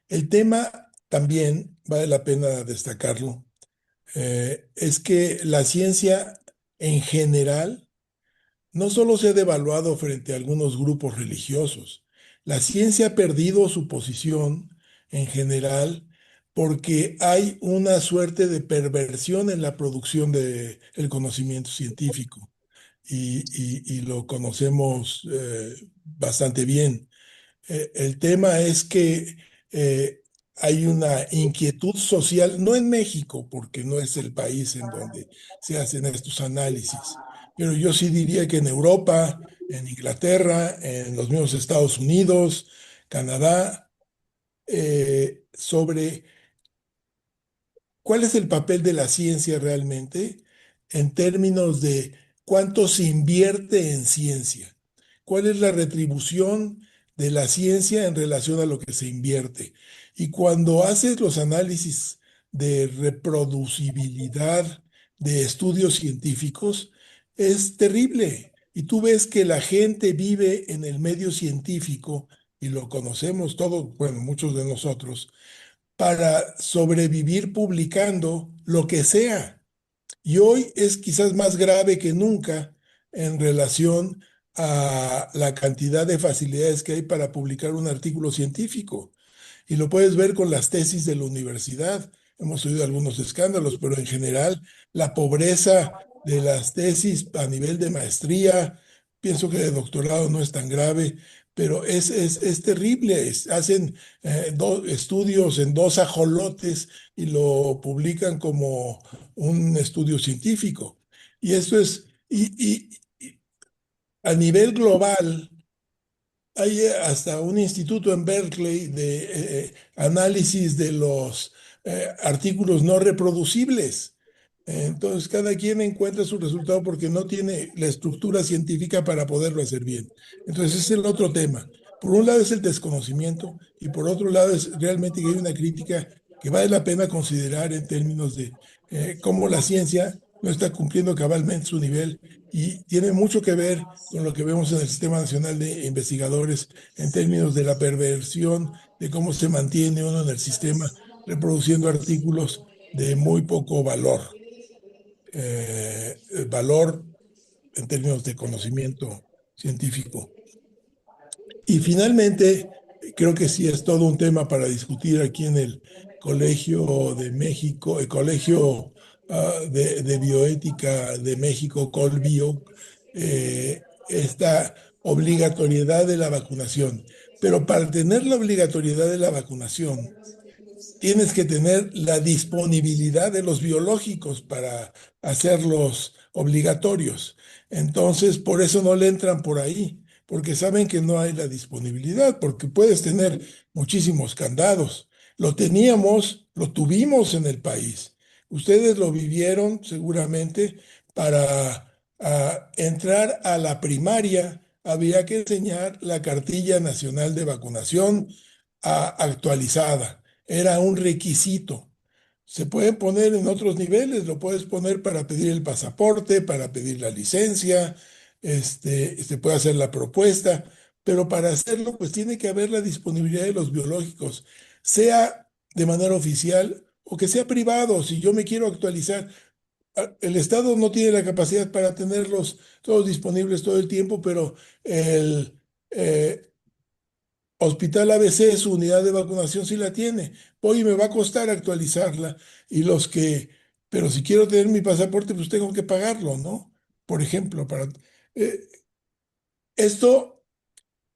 El tema también, vale la pena destacarlo, es que la ciencia en general no solo se ha devaluado frente a algunos grupos religiosos, La ciencia ha perdido su posición en general porque hay una suerte de perversión en la producción del conocimiento científico y lo conocemos bastante bien. El tema es que eh, hay una inquietud social, no en México, porque no es el país en donde se hacen estos análisis, pero yo sí diría que en Europa, en Inglaterra, en los mismos Estados Unidos, Canadá, sobre ¿cuál es el papel de la ciencia realmente en términos de cuánto se invierte en ciencia? ¿Cuál es la retribución de la ciencia en relación a lo que se invierte? Y cuando haces los análisis de reproducibilidad de estudios científicos, es terrible. Y tú ves que la gente vive en el medio científico, y lo conocemos todos, bueno, muchos de nosotros, para sobrevivir publicando lo que sea. Y hoy es quizás más grave que nunca en relación a la cantidad de facilidades que hay para publicar un artículo científico. Y lo puedes ver con las tesis de la universidad. Hemos oído algunos escándalos, pero en general la pobreza de las tesis a nivel de maestría, pienso que de doctorado no es tan grave, pero es terrible. Hacen estudios en dos ajolotes y lo publican como un estudio científico. Y esto es, y a nivel global, hay hasta un instituto en Berkeley de análisis de los artículos no reproducibles. Entonces, cada quien encuentra su resultado porque no tiene la estructura científica para poderlo hacer bien. Entonces, ese es el otro tema. Por un lado es el desconocimiento y por otro lado es realmente que hay una crítica que vale la pena considerar en términos de cómo la ciencia no está cumpliendo cabalmente su nivel y tiene mucho que ver con lo que vemos en el Sistema Nacional de Investigadores en términos de la perversión, de cómo se mantiene uno en el sistema reproduciendo artículos de muy poco valor, valor en términos de conocimiento científico. Y finalmente, creo que sí es todo un tema para discutir aquí en el Colegio de México, el Colegio de Bioética de México, Colbio, esta obligatoriedad de la vacunación. Pero para tener la obligatoriedad de la vacunación, tienes que tener la disponibilidad de los biológicos para hacerlos obligatorios. Entonces, por eso no le entran por ahí, porque saben que no hay la disponibilidad, porque puedes tener muchísimos candados. Lo teníamos, lo tuvimos en el país. Ustedes lo vivieron seguramente para entrar a la primaria. Había que enseñar la cartilla nacional de vacunación actualizada, era un requisito. Se puede poner en otros niveles, lo puedes poner para pedir el pasaporte, para pedir la licencia, se puede hacer la propuesta, pero para hacerlo, pues tiene que haber la disponibilidad de los biológicos, sea de manera oficial o que sea privado. Si yo me quiero actualizar, el Estado no tiene la capacidad para tenerlos todos disponibles todo el tiempo, pero el Hospital ABC, su unidad de vacunación sí la tiene. Oye, me va a costar actualizarla. Y pero si quiero tener mi pasaporte, pues tengo que pagarlo, ¿no? Por ejemplo, eh, esto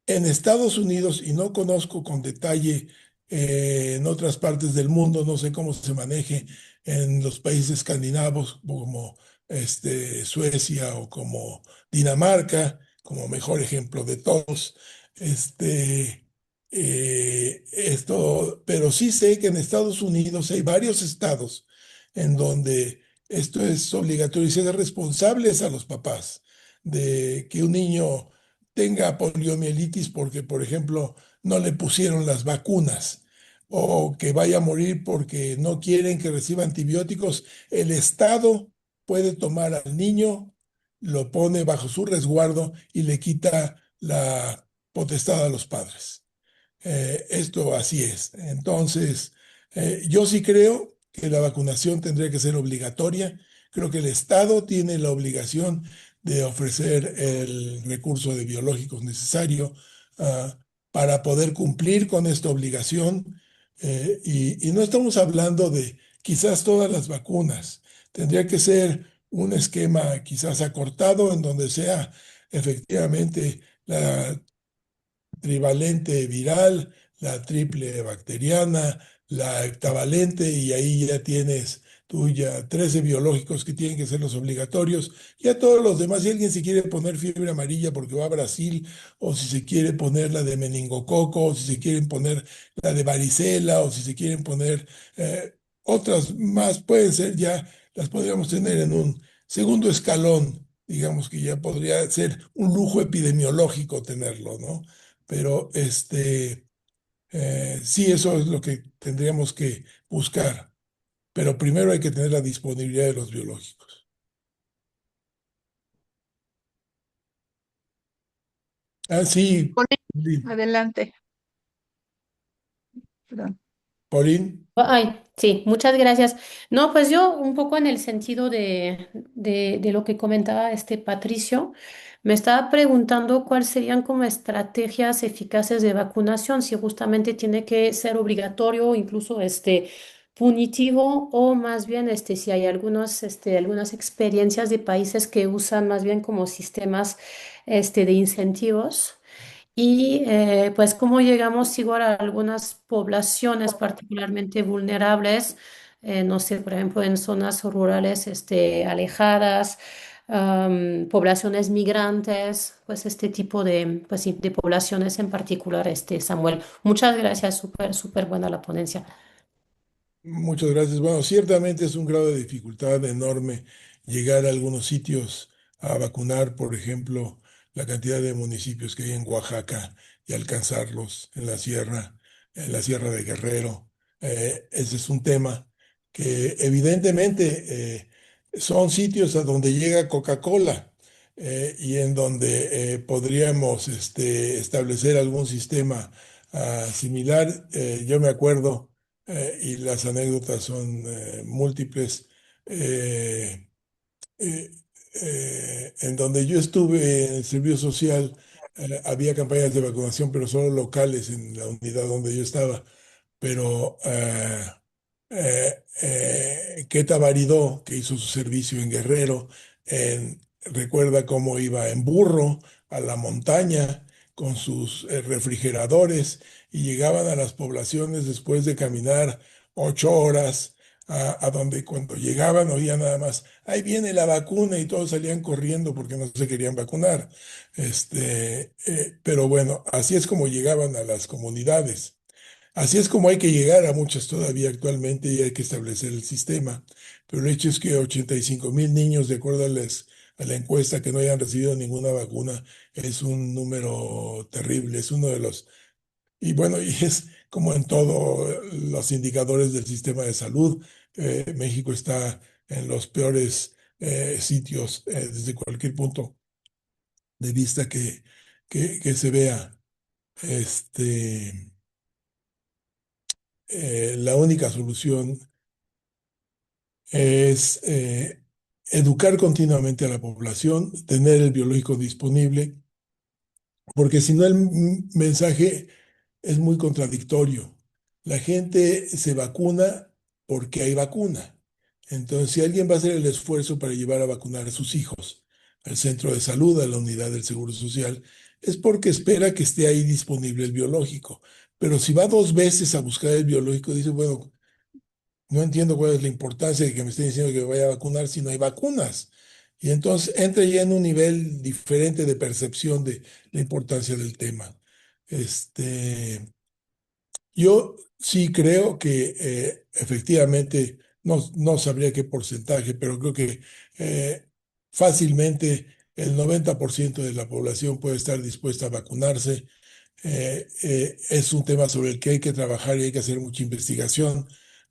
en Estados Unidos, y no conozco con detalle en otras partes del mundo, no sé cómo se maneje en los países escandinavos como Suecia o como Dinamarca, como mejor ejemplo de todos. Pero sí sé que en Estados Unidos hay varios estados en donde esto es obligatorio y se hace responsables a los papás de que un niño tenga poliomielitis porque, por ejemplo, no le pusieron las vacunas o que vaya a morir porque no quieren que reciba antibióticos, el Estado puede tomar al niño, lo pone bajo su resguardo y le quita la potestad a los padres. Esto así es. Entonces, yo sí creo que la vacunación tendría que ser obligatoria. Creo que el Estado tiene la obligación de ofrecer el recurso de biológicos necesario. para poder cumplir con esta obligación. Y no estamos hablando de quizás todas las vacunas. Tendría que ser un esquema quizás acortado en donde sea efectivamente la trivalente viral, la triple bacteriana, la heptavalente, y ahí ya tienes tú ya 13 biológicos que tienen que ser los obligatorios. Ya todos los demás, si alguien se quiere poner fiebre amarilla porque va a Brasil, o si se quiere poner la de meningococo, o si se quieren poner la de varicela, o si se quieren poner otras más, pueden ser ya, las podríamos tener en un segundo escalón. Digamos que ya podría ser un lujo epidemiológico tenerlo, ¿no? Pero sí, eso es lo que tendríamos que buscar. Pero primero hay que tener la disponibilidad de los biológicos. Ah, sí,
Adelante. Perdón.
Pauline.
Ay, sí, muchas gracias. No, pues yo un poco en el sentido de lo que comentaba este Patricio, me estaba preguntando cuáles serían como estrategias eficaces de vacunación, si justamente tiene que ser obligatorio o incluso punitivo, o más bien si hay algunas experiencias de países que usan más bien como sistemas de incentivos. Y pues cómo llegamos igual a algunas poblaciones particularmente vulnerables, no sé, por ejemplo, en zonas rurales alejadas, poblaciones migrantes, pues este tipo de, pues, sí, de poblaciones en particular, Samuel. Muchas gracias, súper, súper buena la ponencia.
Muchas gracias. Bueno, ciertamente es un grado de dificultad enorme llegar a algunos sitios a vacunar, por ejemplo, la cantidad de municipios que hay en Oaxaca y alcanzarlos en la Sierra de Guerrero. Ese es un tema que evidentemente son sitios a donde llega Coca-Cola, y en donde podríamos establecer algún sistema similar. Yo me acuerdo, y las anécdotas son múltiples. eh, eh, en donde yo estuve en el servicio social, había campañas de vacunación, pero solo locales en la unidad donde yo estaba. Pero Queta Baridó, que hizo su servicio en Guerrero, recuerda cómo iba en burro a la montaña con sus refrigeradores, y llegaban a las poblaciones después de caminar 8 horas, a donde cuando llegaban oían nada más: ahí viene la vacuna, y todos salían corriendo porque no se querían vacunar. Pero bueno, así es como llegaban a las comunidades. Así es como hay que llegar a muchas todavía actualmente, y hay que establecer el sistema. Pero el hecho es que 85,000 niños, de acuerdo a la encuesta, que no hayan recibido ninguna vacuna, es un número terrible. Es uno de los... Y bueno, y es como en todos los indicadores del sistema de salud. México está en los peores sitios, desde cualquier punto de vista que se vea. Este, la única solución es educar continuamente a la población, tener el biológico disponible, porque si no el mensaje es muy contradictorio. La gente se vacuna porque hay vacuna. Entonces, si alguien va a hacer el esfuerzo para llevar a vacunar a sus hijos al centro de salud, a la unidad del Seguro Social, es porque espera que esté ahí disponible el biológico. Pero si va 2 veces a buscar el biológico, dice: bueno, no entiendo cuál es la importancia de que me estén diciendo que me vaya a vacunar si no hay vacunas. Y entonces entra ya en un nivel diferente de percepción de la importancia del tema. Yo sí creo que efectivamente, no sabría qué porcentaje, pero creo que fácilmente el 90% de la población puede estar dispuesta a vacunarse. Es un tema sobre el que hay que trabajar y hay que hacer mucha investigación.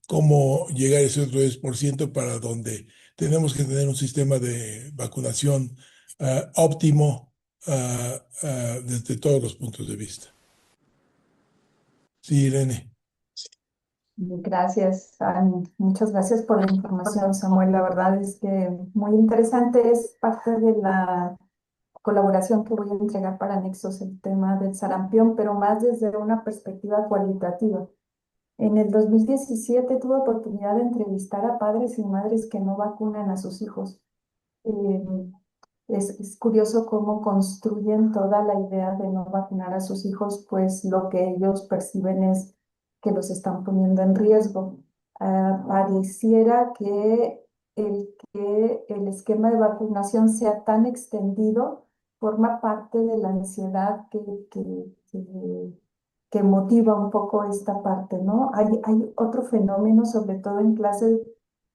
Cómo llegar a ese otro 10% para donde tenemos que tener un sistema de vacunación óptimo, desde todos los puntos de vista. Sí, Irene.
Gracias, muchas gracias por la información, Samuel. La verdad es que muy interesante, es parte de la colaboración que voy a entregar para Nexos, el tema del sarampión, pero más desde una perspectiva cualitativa. En el 2017 tuve oportunidad de entrevistar a padres y madres que no vacunan a sus hijos. Eh, es curioso cómo construyen toda la idea de no vacunar a sus hijos, pues lo que ellos perciben es que los están poniendo en riesgo. Pareciera que el esquema de vacunación sea tan extendido forma parte de la ansiedad que motiva un poco esta parte, ¿no? Hay otro fenómeno, sobre todo en clase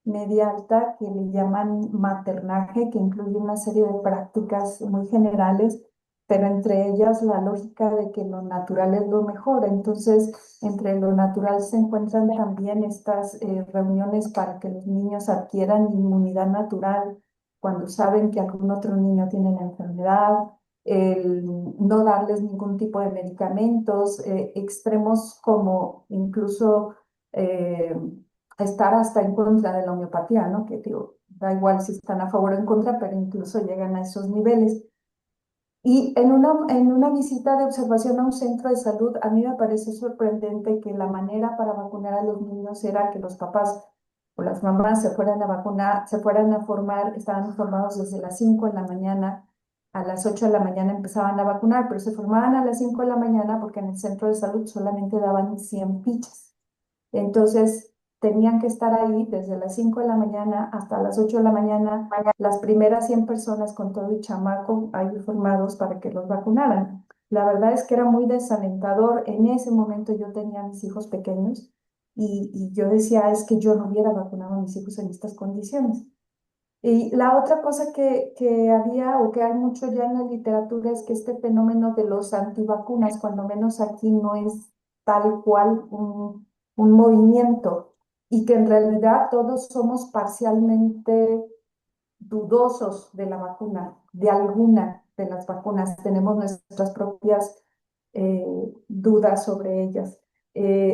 media alta, que le llaman maternaje, que incluye una serie de prácticas muy generales, pero entre ellas la lógica de que lo natural es lo mejor. Entonces, entre lo natural se encuentran también estas reuniones para que los niños adquieran inmunidad natural cuando saben que algún otro niño tiene la enfermedad, el no darles ningún tipo de medicamentos, extremos como incluso estar hasta en contra de la homeopatía, ¿no? Que digo, da igual si están a favor o en contra, pero incluso llegan a esos niveles. Y en una visita de observación a un centro de salud, a mí me pareció sorprendente que la manera para vacunar a los niños era que los papás o las mamás se fueran a vacunar, se fueran a formar, estaban informados desde las 5 de la mañana, a las 8 de la mañana empezaban a vacunar, pero se formaban a las 5 de la mañana porque en el centro de salud solamente daban 100 fichas. Entonces, tenían que estar ahí desde las 5 de la mañana hasta las 8 de la mañana, las primeras 100 personas con todo y chamaco ahí formados para que los vacunaran. La verdad es que era muy desalentador. En ese momento yo tenía a mis hijos pequeños y yo decía, es que yo no hubiera vacunado a mis hijos en estas condiciones. Y la otra cosa que había o que hay mucho ya en la literatura es que este fenómeno de los antivacunas, cuando menos aquí, no es tal cual un movimiento y que en realidad todos somos parcialmente dudosos de la vacuna, de alguna de las vacunas. Tenemos nuestras propias dudas sobre ellas.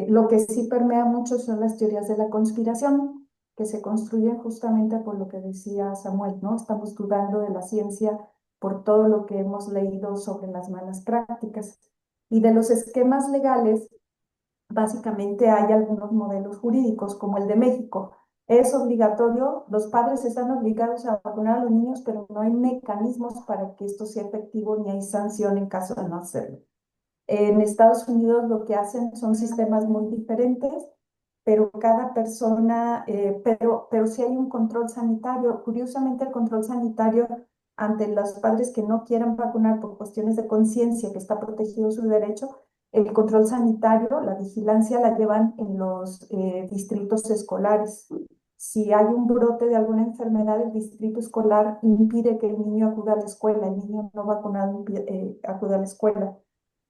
Lo que sí permea mucho son las teorías de la conspiración, que se construyen justamente por lo que decía Samuel, ¿no? Estamos dudando de la ciencia por todo lo que hemos leído sobre las malas prácticas. Y de los esquemas legales, básicamente hay algunos modelos jurídicos, como el de México. Es obligatorio, los padres están obligados a vacunar a los niños, pero no hay mecanismos para que esto sea efectivo ni hay sanción en caso de no hacerlo. En Estados Unidos lo que hacen son sistemas muy diferentes, pero cada persona, pero sí hay un control sanitario. Curiosamente, el control sanitario ante los padres que no quieran vacunar por cuestiones de conciencia, que está protegido su derecho, el control sanitario, la vigilancia la llevan en los distritos escolares. Si hay un brote de alguna enfermedad, el distrito escolar impide que el niño acuda a la escuela, el niño no vacunado acuda a la escuela.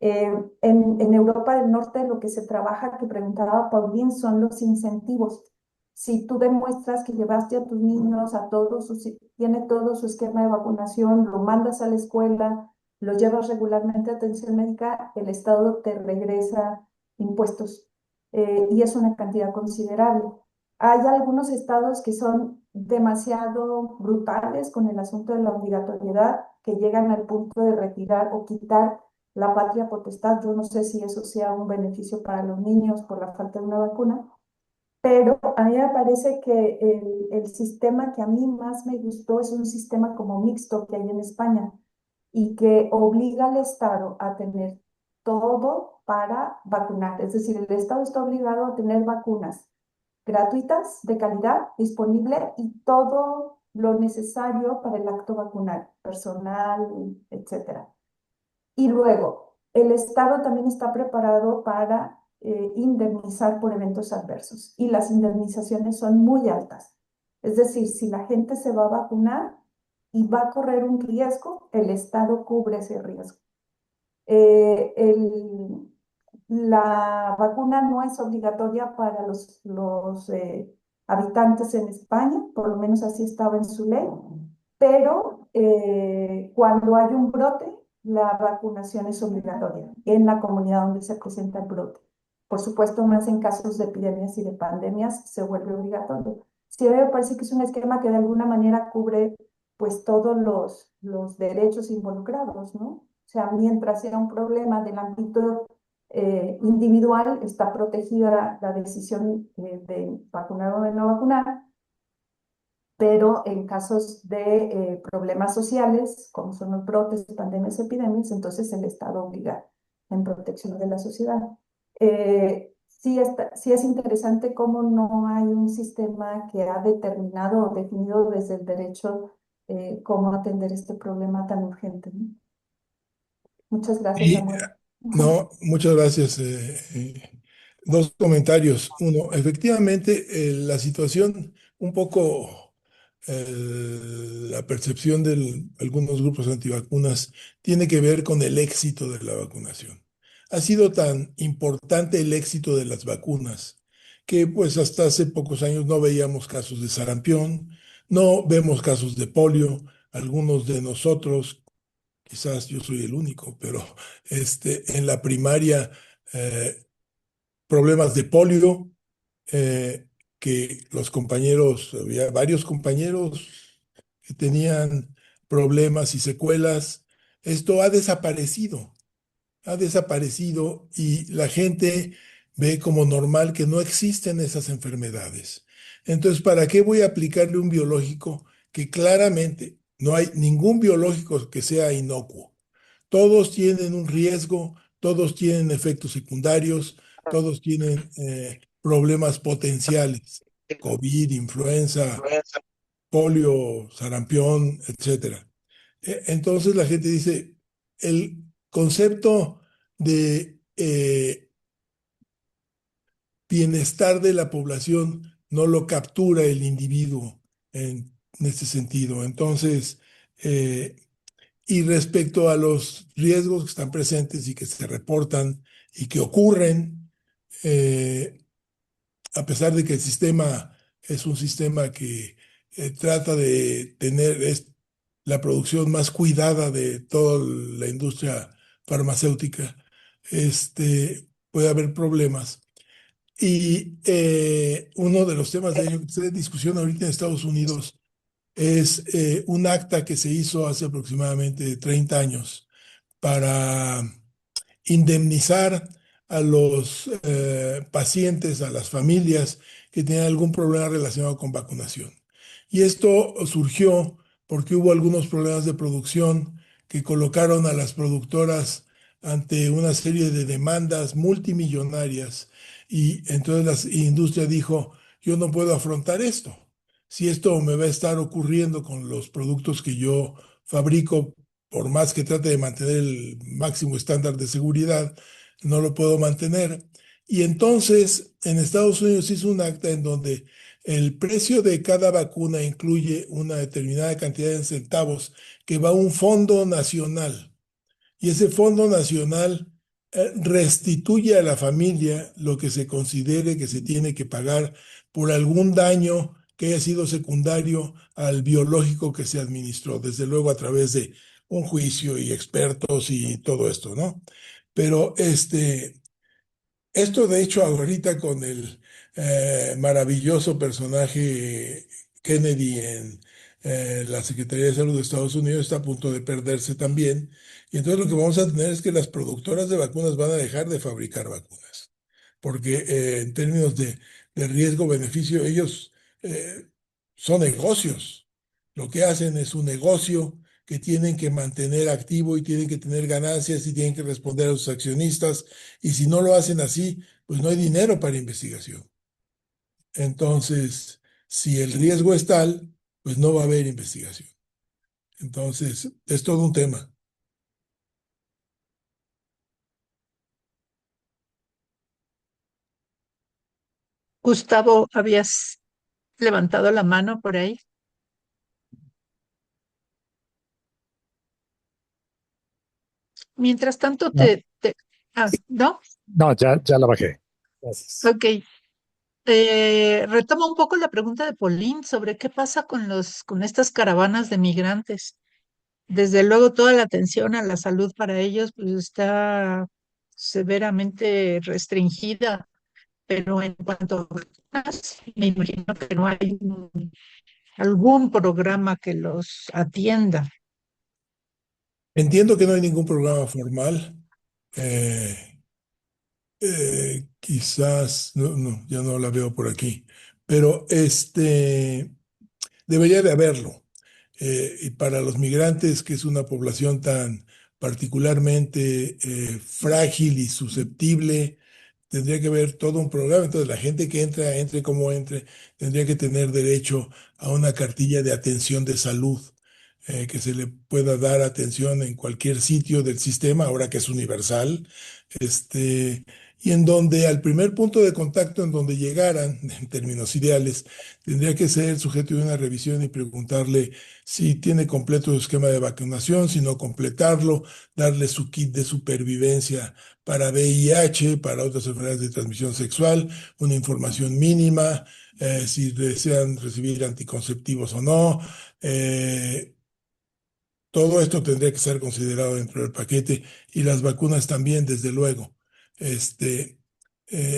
En Europa del Norte lo que se trabaja, que preguntaba Paulín, son los incentivos. Si tú demuestras que llevaste a tus niños a todos, tiene todo su esquema de vacunación, lo mandas a la escuela, lo llevas regularmente a atención médica, el Estado te regresa impuestos y es una cantidad considerable. Hay algunos estados que son demasiado brutales con el asunto de la obligatoriedad, que llegan al punto de retirar o quitar la patria potestad. Yo no sé si eso sea un beneficio para los niños por la falta de una vacuna, pero a mí me parece que el sistema que a mí más me gustó es un sistema como mixto que hay en España y que obliga al Estado a tener todo para vacunar. Es decir, el Estado está obligado a tener vacunas gratuitas, de calidad, disponible y todo lo necesario para el acto vacunal, personal, etcétera. Y luego, el Estado también está preparado para indemnizar por eventos adversos y las indemnizaciones son muy altas. Es decir, si la gente se va a vacunar y va a correr un riesgo, el Estado cubre ese riesgo. La vacuna no es obligatoria para los habitantes en España, por lo menos así estaba en su ley, pero cuando hay un brote, la vacunación es obligatoria en la comunidad donde se presenta el brote. Por supuesto, más en casos de epidemias y de pandemias se vuelve obligatorio. Sí, me parece que es un esquema que de alguna manera cubre pues todos los derechos involucrados, ¿no? O sea, mientras sea un problema del ámbito individual, está protegida la decisión de vacunar o de no vacunar, pero en casos de problemas sociales, como son los brotes, pandemias, epidemias, entonces el Estado obliga en protección de la sociedad. Sí es interesante cómo no hay un sistema que ha determinado o definido desde el derecho cómo atender este problema tan urgente, ¿no? Muchas gracias,
Y
Samuel. Ujú.
no, muchas gracias. Dos comentarios. Uno, efectivamente, la situación, un poco la percepción de algunos grupos antivacunas tiene que ver con el éxito de la vacunación. Ha sido tan importante el éxito de las vacunas que pues hasta hace pocos años no veíamos casos de sarampión, no vemos casos de polio. Algunos de nosotros, quizás yo soy el único, pero en la primaria, eh, problemas de polio, que los compañeros, había varios compañeros que tenían problemas y secuelas. Esto ha desaparecido y la gente ve como normal que no existen esas enfermedades. Entonces, ¿para qué voy a aplicarle un biológico que claramente no hay ningún biológico que sea inocuo? Todos tienen un riesgo, todos tienen efectos secundarios, todos tienen problemas potenciales, COVID, influenza, polio, sarampión, etcétera. Entonces la gente dice, el concepto de bienestar de la población no lo captura el individuo en este sentido. Entonces, eh, y respecto a los riesgos que están presentes y que se reportan y que ocurren, eh, a pesar de que el sistema es un sistema que trata de tener la producción más cuidada de toda la industria farmacéutica, puede haber problemas. Y uno de los temas de ello que está en discusión ahorita en Estados Unidos es un acta que se hizo hace aproximadamente 30 años para indemnizar a los pacientes, a las familias que tenían algún problema relacionado con vacunación. Y esto surgió porque hubo algunos problemas de producción que colocaron a las productoras ante una serie de demandas multimillonarias y entonces la industria dijo, yo no puedo afrontar esto. Si esto me va a estar ocurriendo con los productos que yo fabrico, por más que trate de mantener el máximo estándar de seguridad, no lo puedo mantener. Y entonces en Estados Unidos hizo un acta en donde el precio de cada vacuna incluye una determinada cantidad de centavos que va a un fondo nacional. Y ese fondo nacional restituye a la familia lo que se considere que se tiene que pagar por algún daño que haya sido secundario al biológico que se administró, desde luego a través de un juicio y expertos y todo esto, ¿no? Pero esto de hecho ahorita con el maravilloso personaje Kennedy en la Secretaría de Salud de Estados Unidos está a punto de perderse también. Y entonces lo que vamos a tener es que las productoras de vacunas van a dejar de fabricar vacunas, porque en términos de riesgo-beneficio ellos eh, son negocios. Lo que hacen es un negocio que tienen que mantener activo y tienen que tener ganancias y tienen que responder a sus accionistas y si no lo hacen así, pues no hay dinero para investigación. Entonces, si el riesgo es tal, pues no va a haber investigación. Entonces, es todo un tema.
Gustavo, habías levantado la mano por ahí. Mientras tanto,
No,
¿no?
no, ya la bajé. Gracias.
Ok. Retomo un poco la pregunta de Pauline sobre qué pasa con estas caravanas de migrantes. Desde luego, toda la atención a la salud para ellos pues, está severamente restringida, pero en cuanto a vacunas, me imagino que no hay algún programa que los atienda.
Entiendo que no hay ningún programa formal. eh, Quizás, no, ya no la veo por aquí, pero debería de haberlo. Y para los migrantes, que es una población tan particularmente frágil y susceptible, tendría que haber todo un programa. Entonces, la gente que entra, entre como entre, tendría que tener derecho a una cartilla de atención de salud, que se le pueda dar atención en cualquier sitio del sistema, ahora que es universal, y en donde al primer punto de contacto en donde llegaran, en términos ideales, tendría que ser sujeto de una revisión y preguntarle si tiene completo su esquema de vacunación, si no completarlo, darle su kit de supervivencia para VIH, para otras enfermedades de transmisión sexual, una información mínima, si desean recibir anticonceptivos o no. Todo esto tendría que ser considerado dentro del paquete y las vacunas también, desde luego. Este,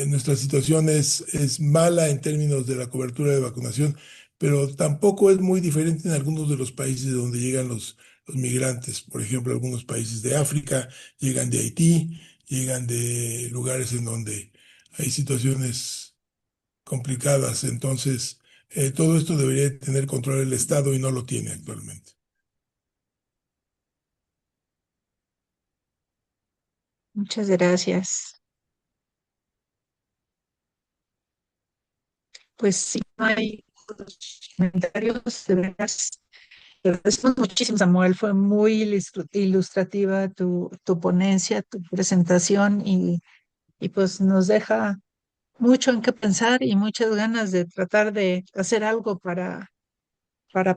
Nuestra situación es mala en términos de la cobertura de vacunación, pero tampoco es muy diferente en algunos de los países donde llegan los migrantes. Por ejemplo, algunos países de África llegan de Haití, llegan de lugares en donde hay situaciones complicadas. Entonces, todo esto debería tener control el Estado y no lo tiene actualmente.
Muchas gracias. Pues si no hay otros comentarios, de veras, te agradezco muchísimo, Samuel. Fue muy ilustrativa tu ponencia, tu presentación y pues nos deja mucho en qué pensar y muchas ganas de tratar de hacer algo para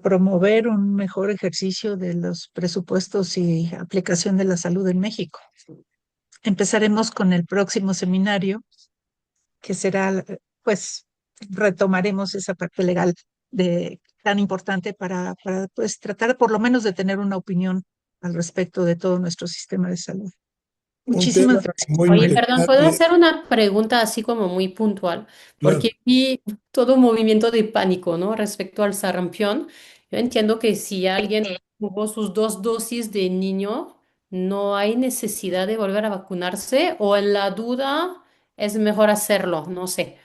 promover un mejor ejercicio de los presupuestos y aplicación de la salud en México. Empezaremos con el próximo seminario, que será, pues, retomaremos esa parte legal tan importante para pues, tratar por lo menos de tener una opinión al respecto de todo nuestro sistema de salud.
Un tema
Muchísimas gracias.
muy
Oye, perdón, ¿puedo
interesante,
hacer una pregunta así como muy puntual?
claro.
Porque vi todo un movimiento de pánico, ¿no? Respecto al sarampión. Yo entiendo que si alguien tuvo sus 2 dosis de niño, no hay necesidad de volver a vacunarse o en la duda es mejor hacerlo, no sé.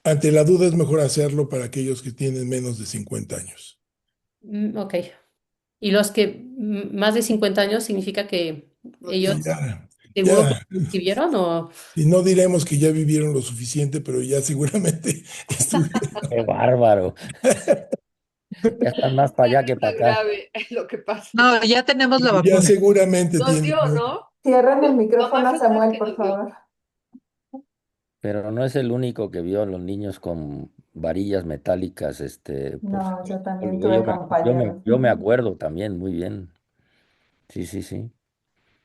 Ante la duda es mejor hacerlo para aquellos que tienen menos de 50 años.
Ok. Y los que más de 50 años significa que ellos
Y ya,
seguro que
ya,
recibieron o...
y no diremos que ya vivieron lo suficiente, pero ya seguramente estuvieron.
Qué bárbaro. Ya están más para allá que para acá.
grave lo que pasa.
No, ya tenemos la
Ya
vacuna.
seguramente
Nos
tienen.
dio, ¿no?
Cierren el
Lo
micrófono
más
a
seguro es
Samuel,
que
por
nos dio.
favor.
Pero no es el único que vio a los niños con varillas metálicas, por
No, yo también
algo.
tuve compañeros.
Yo me acuerdo también muy bien. Sí, sí, sí.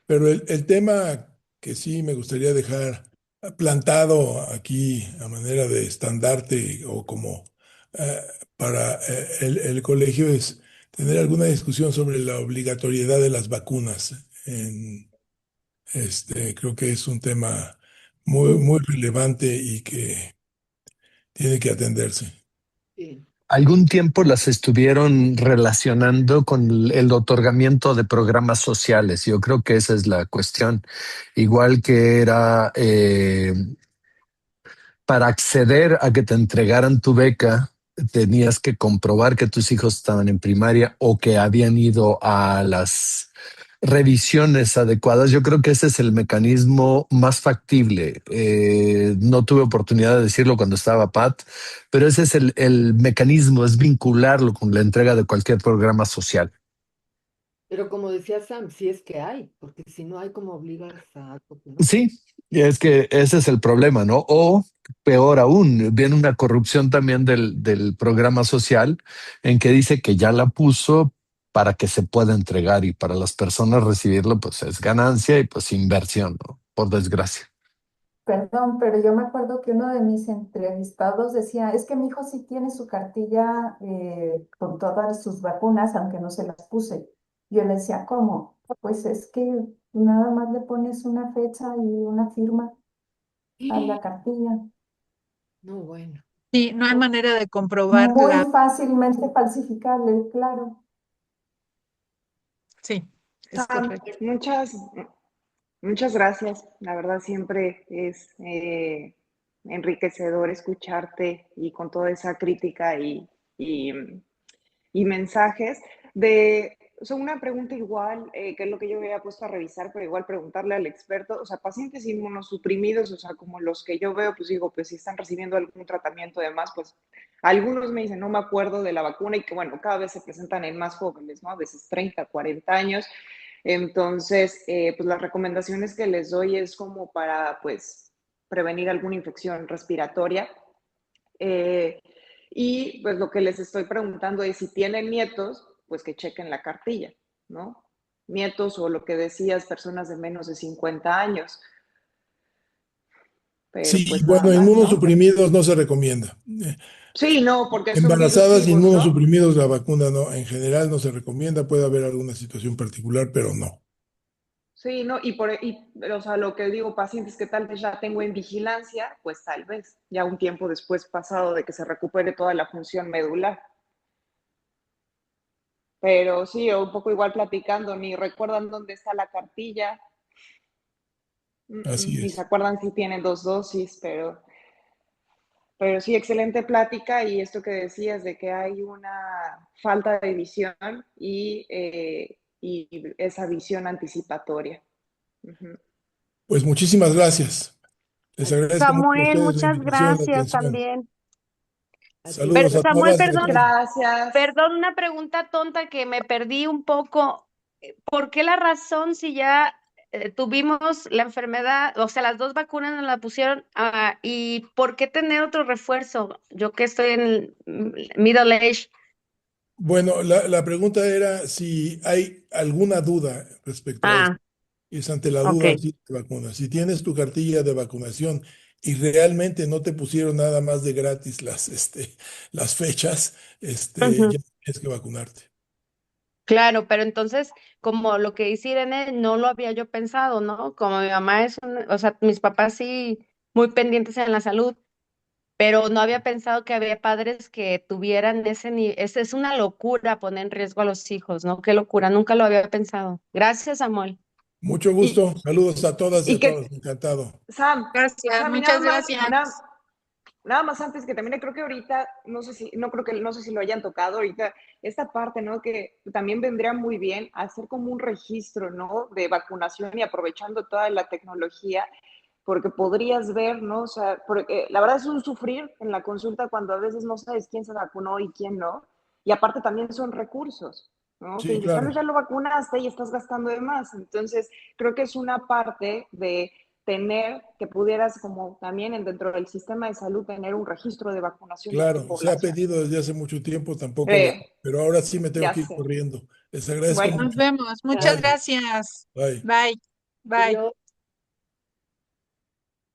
Pero el tema que sí me gustaría dejar plantado aquí a manera de estandarte o como eh, para el colegio es tener alguna discusión sobre la obligatoriedad de las vacunas. Creo que es un tema muy, muy relevante y que tiene que atenderse.
Sí.
Algún tiempo las estuvieron relacionando con el otorgamiento de programas sociales. Yo creo que esa es la cuestión. Igual que era para acceder a que te entregaran tu beca, tenías que comprobar que tus hijos estaban en primaria o que habían ido a las revisiones adecuadas. Yo creo que ese es el mecanismo más factible. No tuve oportunidad de decirlo cuando estaba Pat, pero ese es el mecanismo, es vincularlo con la entrega de cualquier programa social.
Pero como decía Sam, sí es que hay, porque si no hay como obligas a algo que no.
Sí, y es que ese es el problema, ¿no? O peor aún, viene una corrupción también del programa social en que dice que ya la puso para que se pueda entregar y para las personas recibirlo, pues es ganancia y pues inversión, ¿no? Por desgracia.
Perdón, pero yo me acuerdo que uno de mis entrevistados decía, es que mi hijo sí tiene su cartilla con todas sus vacunas, aunque no se las puse. Yo le decía, ¿cómo? Pues es que nada más le pones una fecha y una firma a la cartilla.
No, bueno.
Sí, no hay manera de comprobar
muy fácilmente falsificable, claro.
Sí, es
Sam,
correcto.
muchas gracias. La verdad siempre es enriquecedor escucharte y con toda esa crítica y mensajes. Una pregunta igual, que es lo que yo había puesto a revisar, pero igual preguntarle al experto, o sea, pacientes inmunosuprimidos, o sea, como los que yo veo, pues digo, pues si están recibiendo algún tratamiento además, pues algunos me dicen, no me acuerdo de la vacuna y que bueno, cada vez se presentan en más jóvenes, ¿no? A veces 30, 40 años. Entonces, pues las recomendaciones que les doy es como para, pues, prevenir alguna infección respiratoria. Y pues lo que les estoy preguntando es si tienen nietos, pues que chequen la cartilla, ¿no? Nietos o lo que decías, personas de menos de 50 años. Pero
Sí,
pues nada
bueno,
más, ¿no?
inmunosuprimidos no se recomienda.
Sí, no, porque son virus
Embarazadas,
vivos, ¿no?
inmunosuprimidos, la vacuna no, en general no se recomienda, puede haber alguna situación particular, pero no.
Sí, no, o sea, lo que digo, pacientes que tal vez ya tengo en vigilancia, pues tal vez, ya un tiempo después pasado de que se recupere toda la función medular. Pero sí, un poco igual platicando, ni recuerdan dónde está la cartilla,
Así
ni se
es.
acuerdan si tienen 2 dosis, pero sí, excelente plática y esto que decías de que hay una falta de visión y esa visión anticipatoria.
Pues muchísimas gracias. Les agradezco mucho a
Samuel,
ustedes la
muchas
invitación y la
gracias
atención.
también.
Saludos a
Samuel,
todas y a
perdón,
todos.
Gracias.
perdón, una pregunta tonta que me perdí un poco. ¿Por qué la razón si ya tuvimos la enfermedad, o sea, las dos vacunas nos la pusieron, y por qué tener otro refuerzo? Yo que estoy en middle age.
Bueno, la pregunta era si hay alguna duda respecto a esto.
Ah,
Y es ante la
ok.
duda si te vacunas. Si tienes tu cartilla de vacunación y realmente no te pusieron nada más de gratis las fechas,
Ujú.
ya tienes que vacunarte.
Claro, pero entonces, como lo que dice Irene, no lo había yo pensado, ¿no? Como mi mamá o sea, mis papás sí muy pendientes en la salud, pero no había pensado que había padres que tuvieran ese nivel. Es una locura poner en riesgo a los hijos, ¿no? Qué locura, nunca lo había pensado. Gracias, Samuel.
Mucho
Y,
gusto. Saludos a todas y
y
a todos.
que,
Encantado.
Gracias,
Sam, y
muchas gracias.
nada más antes que también creo que ahorita, no sé si lo hayan tocado ahorita, esta parte, ¿no? Que también vendría muy bien hacer como un registro, ¿no? De vacunación y aprovechando toda la tecnología, porque podrías ver, ¿no? O sea, porque la verdad es un sufrir en la consulta cuando a veces no sabes quién se vacunó y quién no, y aparte también son recursos, ¿no? Que
Sí,
dices, tal vez
claro.
ya lo vacunaste y estás gastando de más, entonces creo que es una parte de tener que pudieras como también dentro del sistema de salud tener un registro de vacunación de tu
Claro, se ha
población.
pedido desde hace mucho tiempo, tampoco lo, pero ahora sí me tengo
Ya
que ir
sé.
corriendo. Les agradezco
Bueno,
Nos
mucho.
vemos. Muchas
Bye,
gracias.
bye.
Bye. Bye.